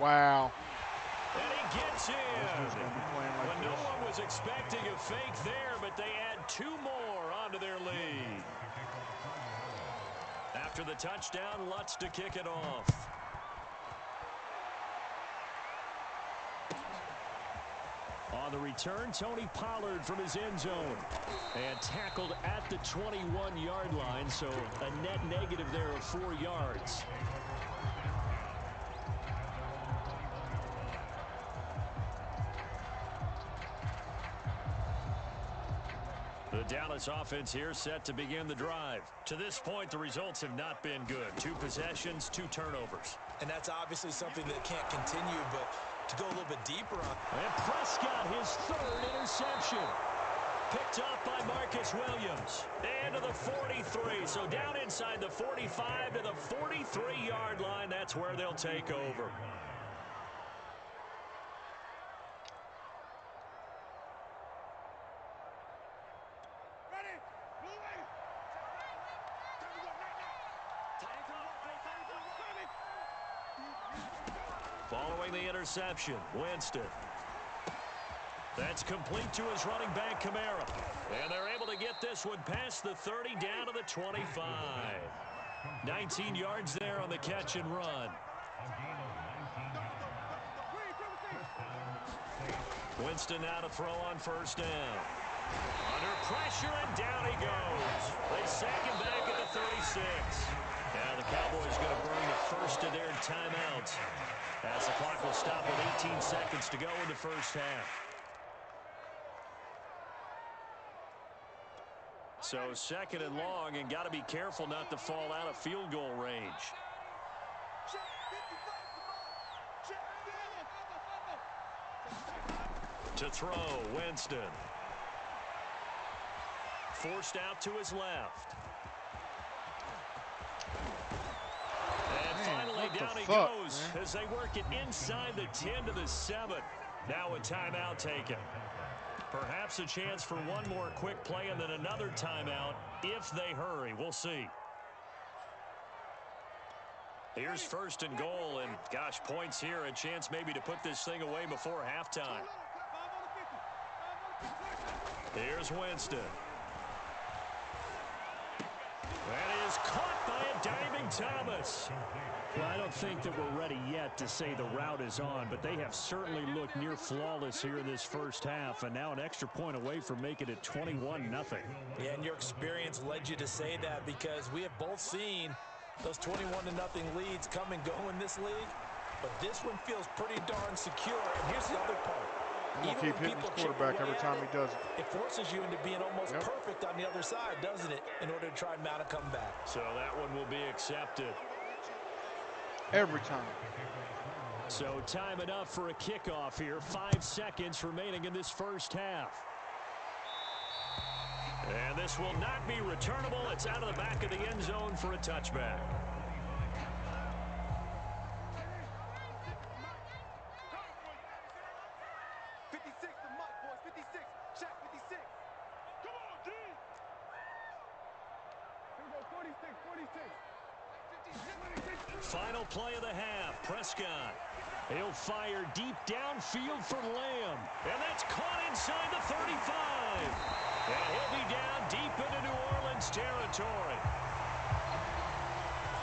Wow. And he gets in. Like when no one was expecting a fake there, but they add 2 more onto their lead. After the touchdown, Lutz to kick it off. On the return, Tony Pollard from his end zone. And tackled at the 21-yard line, so a net negative there of 4 yards. The Dallas offense here set to begin the drive. To this point, the results have not been good. 2 possessions, 2 turnovers. And that's obviously something that can't continue, but to go a little bit deeper on. And Prescott, his 3rd interception. Picked up by Marcus Williams. And to the 43. So down inside the 45 to the 43-yard line. That's where they'll take over. Following the interception, Winston. That's complete to his running back, Kamara. And they're able to get this one past the 30 down to the 25. 19 yards there on the catch and run. Winston now to throw on first down. Under pressure, and down he goes. They sack him back at the 36. Now the Cowboys going to burn the first of their timeouts, as the clock will stop with 18 seconds to go in the first half. So second and long, and got to be careful not to fall out of field goal range. To throw, Winston. Forced out to his left. And finally down he goes as they work it inside the 10 to the 7. Now a timeout taken. Perhaps a chance for one more quick play and then another timeout if they hurry. We'll see. Here's first and goal, and gosh, points here. A chance maybe to put this thing away before halftime. Here's Winston. That is caught by a diving Thomas. Well, I don't think that we're ready yet to say the route is on, but they have certainly looked near flawless here in this first half, and now an extra point away from making it 21-0. Yeah, and your experience led you to say that, because we have both seen those 21-0 leads come and go in this league, but this one feels pretty darn secure. And here's the other part. I'm going to keep hitting his quarterback every time he does it. It forces you into being almost perfect on the other side, doesn't it, in order to try and mount a comeback. So that one will be accepted. Every time. So time enough for a kickoff here. 5 seconds remaining in this first half. And this will not be returnable. It's out of the back of the end zone for a touchback. Final play of the half. Prescott. He'll fire deep downfield for Lamb. And that's caught inside the 35. And he'll be down deep into New Orleans. territory.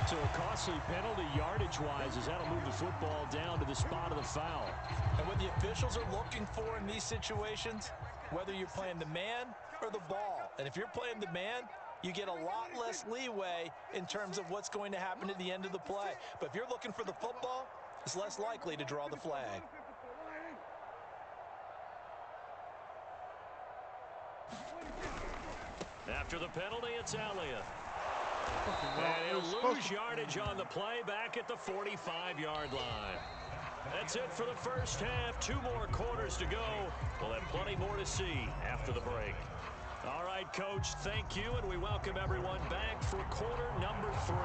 So a costly penalty yardage-wise as that'll move the football down to the spot of the foul. And what the officials are looking for in these situations, whether you're playing the man or the ball. And if you're playing the man, you get a lot less leeway in terms of what's going to happen at the end of the play. But if you're looking for the football, it's less likely to draw the flag. After the penalty, it's Elliott. And he'll lose yardage on the play back at the 45-yard line. That's it for the first half. 2 more quarters to go. We'll have plenty more to see after the break. All right, Coach, thank you, and we welcome everyone back for quarter number 3.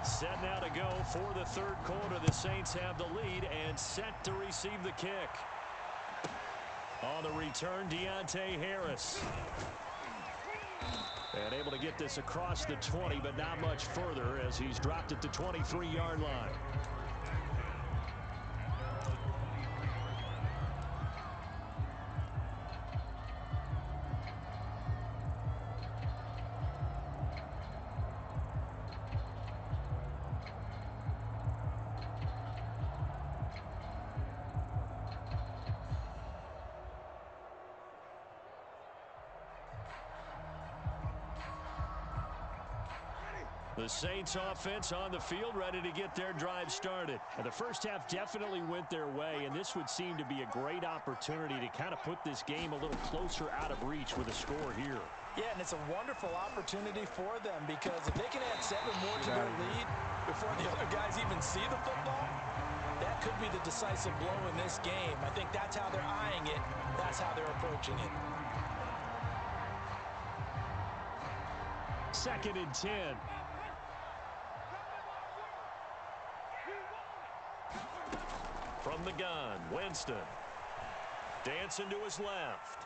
Set now to go for the third quarter. The Saints have the lead and set to receive the kick. On the return, Deontay Harris. And able to get this across the 20, but not much further as he's dropped it to 23-yard line. The Saints offense on the field, ready to get their drive started. And the first half definitely went their way, and this would seem to be a great opportunity to kind of put this game a little closer out of reach with a score here. Yeah, and it's a wonderful opportunity for them because if they can add 7 more to their lead before the other guys even see the football, that could be the decisive blow in this game. I think that's how they're eyeing it. That's how they're approaching it. 2nd and 10. From the gun, Winston. Dancing to his left.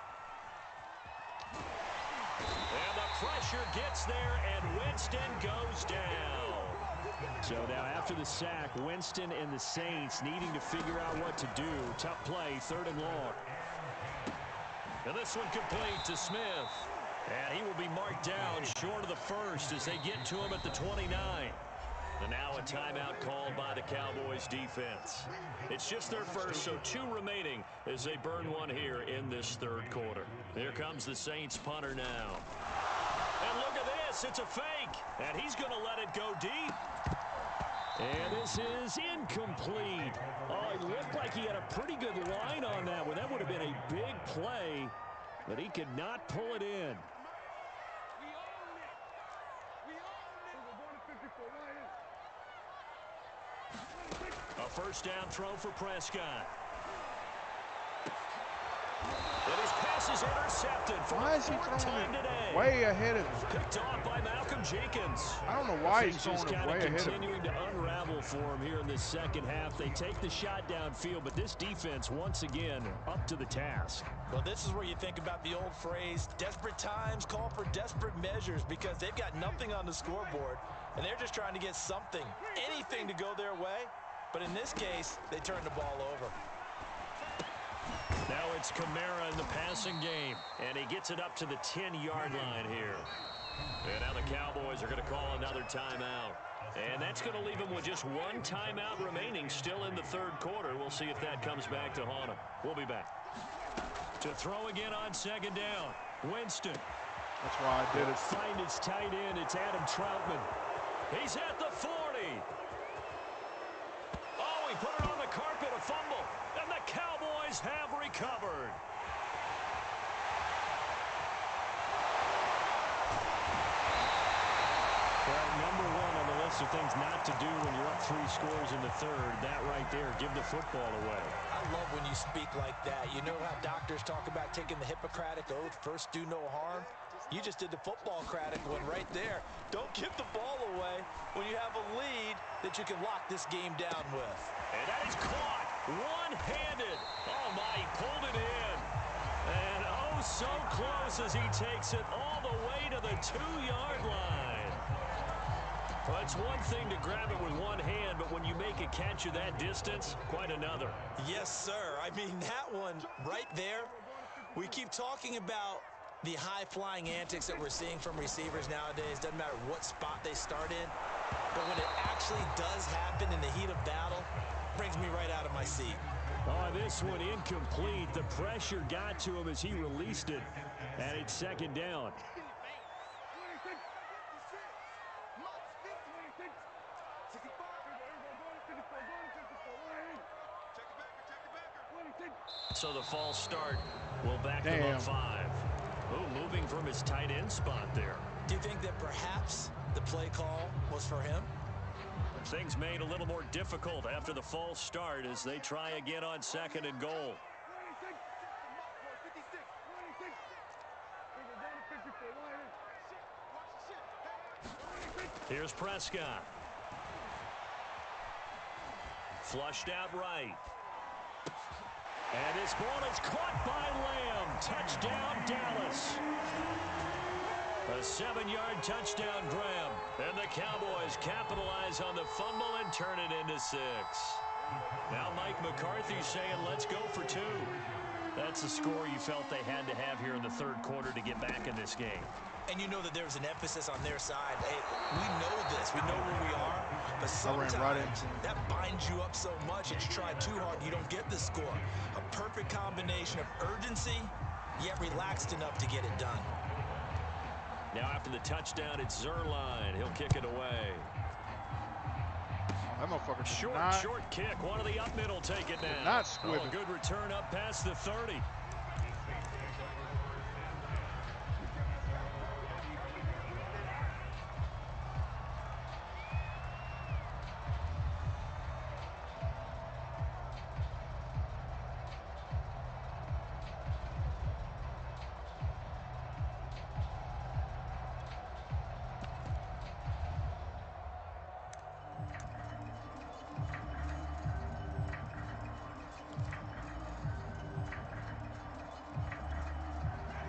And the pressure gets there, and Winston goes down. So now after the sack, Winston and the Saints needing to figure out what to do. Tough play, 3rd and long. And this one complete to Smith. And he will be marked down short of the first as they get to him at the 29. And now a timeout called by the Cowboys defense. It's just their first, so 2 remaining as they burn one here in this third quarter. Here comes the Saints punter now. And look at this, it's a fake. And he's going to let it go deep. And this is incomplete. Oh, it looked like he had a pretty good line on that one. That would have been a big play, but he could not pull it in. A first down throw for Prescott. And his pass is intercepted for why the is he 4th time throwing today. it way ahead of him? Picked off by Malcolm Jenkins. I don't know why he's Things throwing just it kind way of ahead of him. continuing to unravel for him here in this second half. They take the shot downfield, but this defense once again up to the task. Well, this is where you think about the old phrase, desperate times call for desperate measures, because they've got nothing on the scoreboard, and they're just trying to get something, anything to go their way. But in this case, they turn the ball over. Now it's Kamara in the passing game, and he gets it up to the 10-yard line here. And now the Cowboys are going to call another timeout. And that's going to leave them with just 1 timeout remaining still in the third quarter. We'll see if that comes back to haunt them. We'll be back. To throw again on 2nd down, Winston. That's why I did it. Find his tight end. It's Adam Troutman. He's at the 40. Oh, he put it on the carpet, a fumble. And the Cowboys have recovered. Well, number 1 on the list of things not to do when you're up 3 scores in the third. That right there, give the football away. I love when you speak like that. You know how doctors talk about taking the Hippocratic Oath, first do no harm? You just did the football-cratic one right there. Don't give the ball away when you have a lead that you can lock this game down with. And that is caught one-handed. Oh, my, he pulled it in. And oh, so close as he takes it all the way to the 2-yard line. Well, it's one thing to grab it with one hand, but when you make a catch of that distance, quite another. Yes, sir. I mean, that one right there, We keep talking about the high-flying antics that we're seeing from receivers nowadays. Doesn't matter what spot they start in. But when it actually does happen in the heat of battle, it brings me right out of my seat. Oh, this one incomplete. The pressure got to him as he released it. And it's second down. So the false start will back them up 5. Oh, moving from his tight end spot there. Do you think that perhaps the play call was for him? Things made a little more difficult after the false start as they try again on 2nd and goal. Here's Prescott. Flushed out right. And his ball is caught by Lamb. Touchdown, Dallas. A 7-yard touchdown grab. And the Cowboys capitalize on the fumble and turn it into 6. Now Mike McCarthy's saying, let's go for 2. That's the score you felt they had to have here in the third quarter to get back in this game. And you know that there's an emphasis on their side. Hey, we know this. We know where we are. But sometimes that binds you up so much that you try too hard and you don't get the score. A perfect combination of urgency, yet relaxed enough to get it done. Now after the touchdown, it's Zerline. He'll kick it away. That motherfucker short kick. One of the up middle take it now. Not squib it. Good return up past the 30.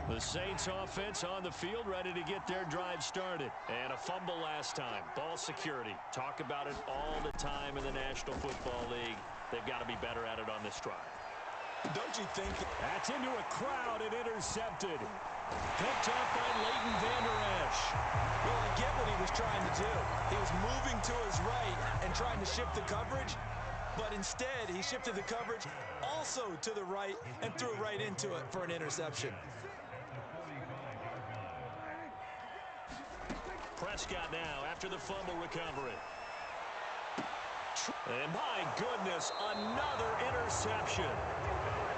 The Saints offense on the field, ready to get their drive started. And a fumble last time. Ball security. Talk about it all the time in the National Football League. They've got to be better at it on this drive. Don't you think? That's into a crowd and intercepted. Picked up by Leighton Vander Esch. Well, I get what he was trying to do. He was moving to his right and trying to shift the coverage. But instead, he shifted the coverage also to the right and threw right into it for an interception. Prescott now after the fumble recovery. And my goodness, another interception.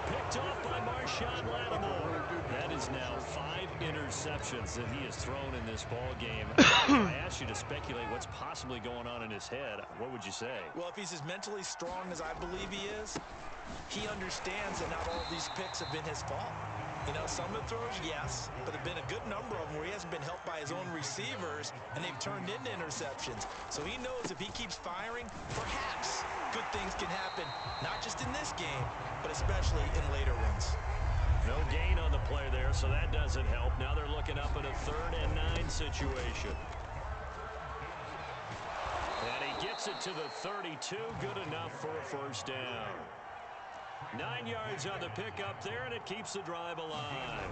Picked off by Marshawn Lattimore. That is now 5 interceptions that he has thrown in this ball game. If I asked you to speculate what's possibly going on in his head, what would you say? Well, if he's as mentally strong as I believe he is, he understands that not all of these picks have been his fault. You know, some of the throws, yes, but there have been a good number of them where he hasn't been helped by his own receivers, and they've turned into interceptions. So he knows if he keeps firing, perhaps good things can happen, not just in this game, but especially in later ones. No gain on the play there, so that doesn't help. Now they're looking up at a 3rd and 9 situation. And he gets it to the 32, good enough for a first down. 9 yards on the pickup there, and it keeps the drive alive.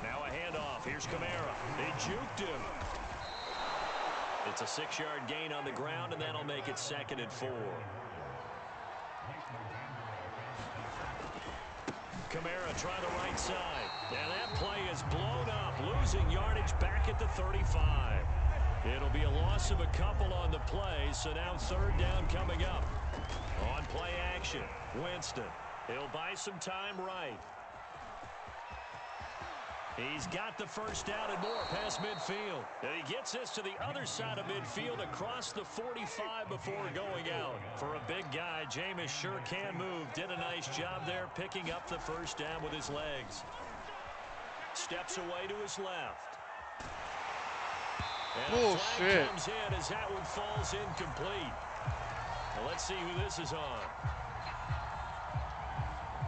Now a handoff. Here's Kamara. They juked him. It's a 6-yard gain on the ground, and that'll make it 2nd and 4. Kamara try the right side. And that play is blown up, losing yardage back at the 35. It'll be a loss of a couple on the play, so now 3rd down coming up. On play action, Winston. He'll buy some time right. He's got the first down and more past midfield. And he gets this to the other side of midfield across the 45 before going out. For a big guy, Jameis sure can move. Did a nice job there picking up the first down with his legs. Steps away to his left. And a flag comes in as that one falls incomplete. Well, let's see who this is on.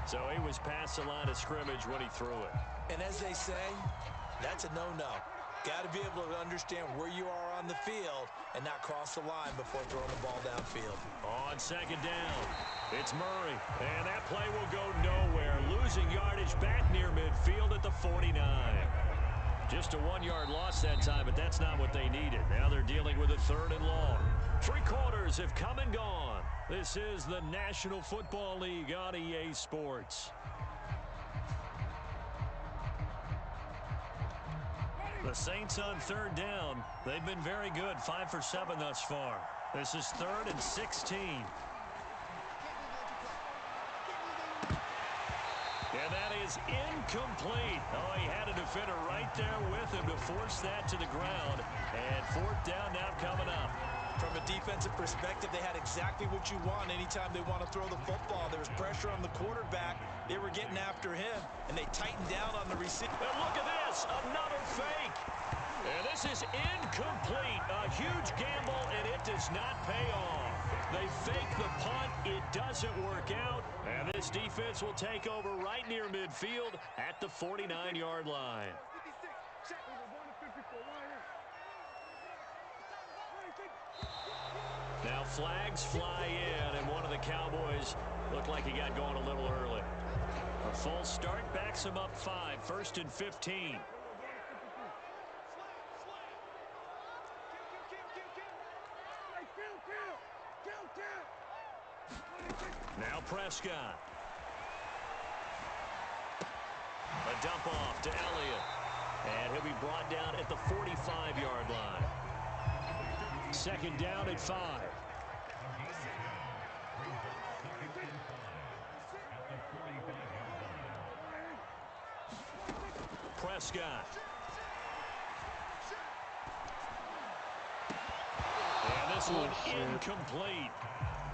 So he was past the line of scrimmage when he threw it. And as they say, that's a no-no. Got to be able to understand where you are on the field and not cross the line before throwing the ball downfield. On 2nd down, It's Murray, and that play will go nowhere. Losing yardage back near midfield at the 49. Just a 1-yard loss that time, but that's not what they needed. Now they're dealing with a 3rd and long. 3 quarters have come and gone. This is the National Football League on EA Sports. The Saints on 3rd down. They've been very good, 5 for 7 thus far. This is 3rd and 16. And that is incomplete. Oh, he had a defender right there with him to force that to the ground. And 4th down now coming up. From a defensive perspective, they had exactly what you want anytime they want to throw the football. There was pressure on the quarterback. They were getting after him, and they tightened down on the receiver. And look at this, another fake. And this is incomplete. A huge gamble, and it does not pay off. They fake the punt. It doesn't work out. And this defense will take over right near midfield at the 49-yard line. Now flags fly in, and one of the Cowboys looked like he got going a little early. A false start backs him up 5, 1st and 15. Now Prescott. A dump off to Elliott. And he'll be brought down at the 45-yard line. 2nd down at 5. Prescott. And this one incomplete.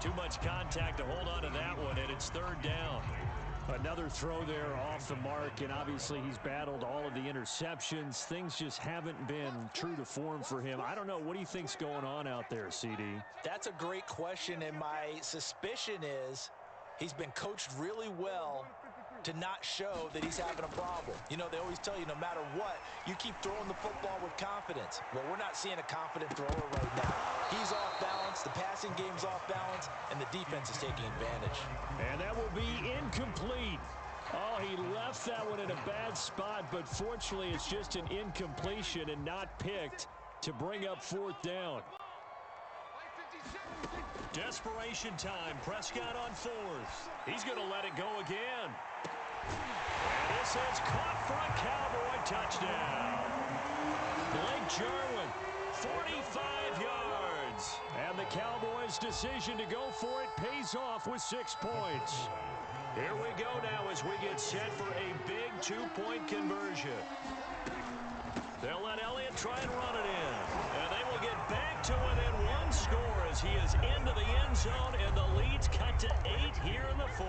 Too much contact to hold on to that one, and it's 3rd down. Another throw there off the mark, and obviously he's battled all of the interceptions. Things just haven't been true to form for him. I don't know. What do you think's going on out there, CD? That's a great question, and my suspicion is he's been coached really well to not show that he's having a problem. You know, they always tell you no matter what, you keep throwing the football with confidence. Well, we're not seeing a confident thrower right now. He's off balance, the passing game's off balance, and the defense is taking advantage. And that will be incomplete. Oh, he left that one in a bad spot, but fortunately it's just an incompletion and not picked to bring up 4th down. Desperation time. Prescott on 4th. He's going to let it go again. And this is caught for a Cowboy touchdown. Blake Jarwin, 45 yards. And the Cowboys' decision to go for it pays off with 6 points. Here we go now as we get set for a big 2-point conversion. They'll let Elliott try and run it in. And they will get back to within 1 score as he is into the end zone, and the lead's cut to 8 here in the 4th.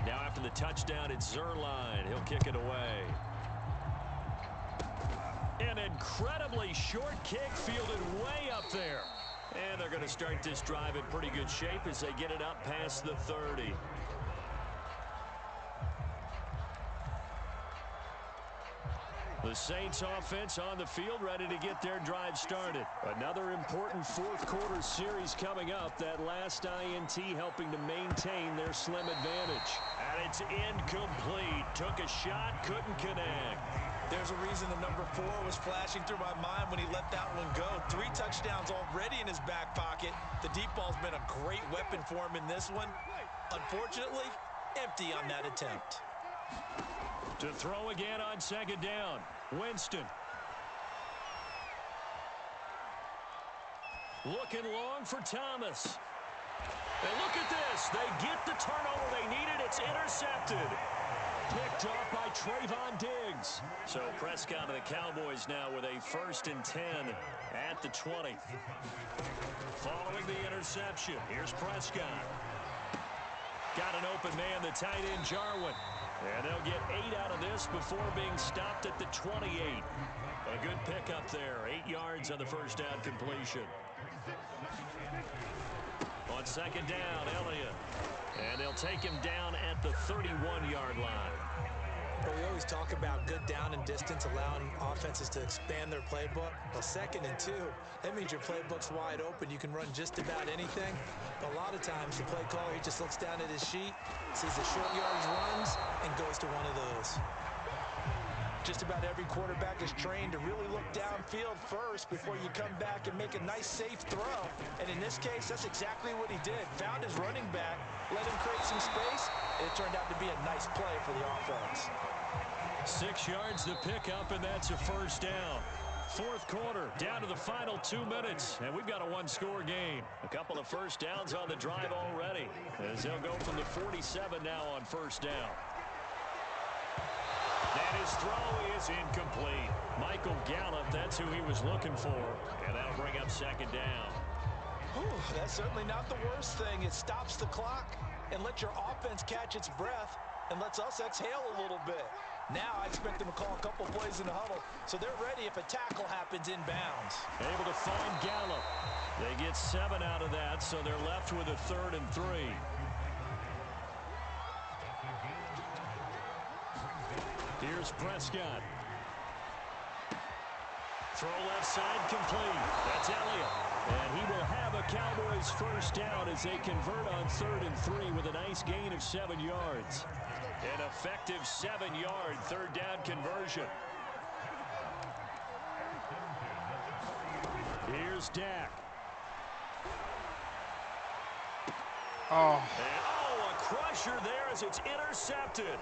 Now after the touchdown, it's Zerline. He'll kick it away. An incredibly short kick fielded way up there. And they're going to start this drive in pretty good shape as they get it up past the 30. The Saints offense on the field ready to get their drive started. Another important 4th quarter series coming up. That last INT helping to maintain their slim advantage. And it's incomplete. Took a shot, couldn't connect. There's a reason the number 4 was flashing through my mind when he let that one go. 3 touchdowns already in his back pocket. The deep ball's been a great weapon for him in this one. Unfortunately, empty on that attempt. To throw again on 2nd down. Winston. Looking long for Thomas. And look at this. They get the turnover they needed. It's intercepted. Picked off by Trayvon Diggs. So Prescott of the Cowboys now with a 1st and 10 at the 20. Following the interception, here's Prescott. Got an open man, the tight end Jarwin. And they'll get 8 out of this before being stopped at the 28. A good pickup there. 8 yards on the first down completion. On 2nd down, Elliott. And they'll take him down at the 31-yard line. Well, we always talk about good down and distance, allowing offenses to expand their playbook. Well, 2nd and 2, that means your playbook's wide open. You can run just about anything. But a lot of times, the play caller, he just looks down at his sheet, sees the short yardage runs, and goes to one of those. Just about every quarterback is trained to really look downfield first before you come back and make a nice, safe throw. And in this case, that's exactly what he did. Found his running back, let him create some space, and it turned out to be a nice play for the offense. 6 yards to pick up, and that's a first down. 4th quarter, down to the final 2 minutes, and we've got a one-score game. A couple of first downs on the drive already, as they'll go from the 47 now on first down. And his throw is incomplete. Michael Gallup, that's who he was looking for, and that'll bring up 2nd down. Whew, that's certainly not the worst thing. It stops the clock and lets your offense catch its breath and lets us exhale a little bit. Now I expect them to call a couple plays in the huddle, so they're ready if a tackle happens inbounds. Able to find Gallup. They get 7 out of that, so they're left with a 3rd and 3. Here's Prescott. Throw left side complete. That's Elliott. And he will have a Cowboys first down as they convert on 3rd and 3 with a nice gain of 7 yards. An effective 7-yard 3rd down conversion. Here's Dak. Oh. And, a crusher there as it's intercepted.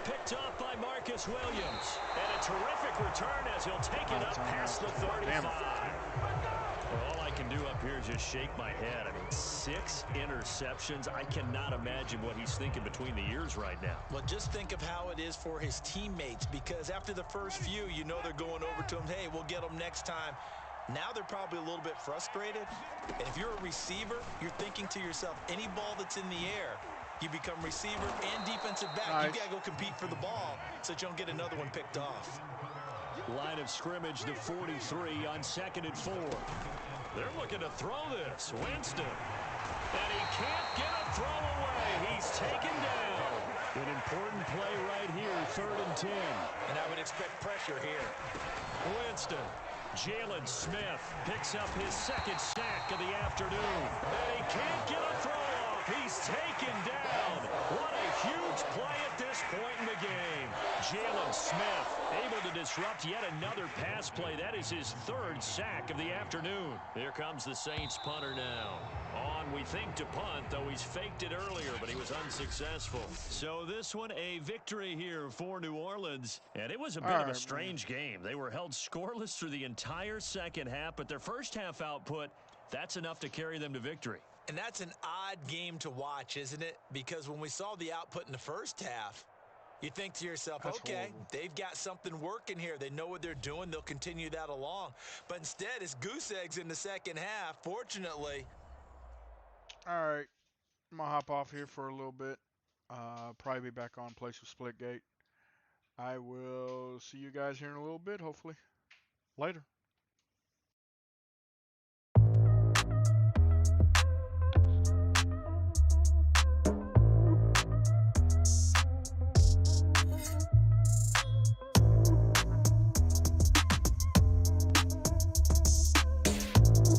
Picked off by Marcus Williams. And a terrific return as he'll take it up past the 35. Well, all I can do up here is just shake my head. I mean, 6 interceptions. I cannot imagine what he's thinking between the ears right now. Well, just think of how it is for his teammates, because after the first few, you know they're going over to him, hey, we'll get them next time. Now they're probably a little bit frustrated. And if you're a receiver, you're thinking to yourself, any ball that's in the air, you become receiver and defensive back. Nice. You got to go compete for the ball so that you don't get another one picked off. Line of scrimmage, the 43 on 2nd and 4. They're looking to throw this. Winston. And he can't get a throw away. He's taken down. An important play right here, 3rd and 10. And I would expect pressure here. Winston. Jalen Smith picks up his 2nd sack of the afternoon. And he can't get a throw off. He's taken down. What a huge play at this point in the game. Jalen Smith able to disrupt yet another pass play. That is his 3rd sack of the afternoon. Here comes the Saints punter now. On, we think, to punt, though he's faked it earlier, but he was unsuccessful. So this one, a victory here for New Orleans. And it was a bit of a strange game. They were held scoreless through the entire second half, but their first half output, that's enough to carry them to victory. And that's an odd game to watch, isn't it? Because when we saw the output in the first half, you think to yourself, That's okay, horrible. they've got something working here. They know what they're doing. They'll continue that along. But instead, it's goose eggs in the second half, fortunately. All right. I'm going to hop off here for a little bit. Probably be back on Place with Splitgate. I will see you guys here in a little bit, hopefully. Later.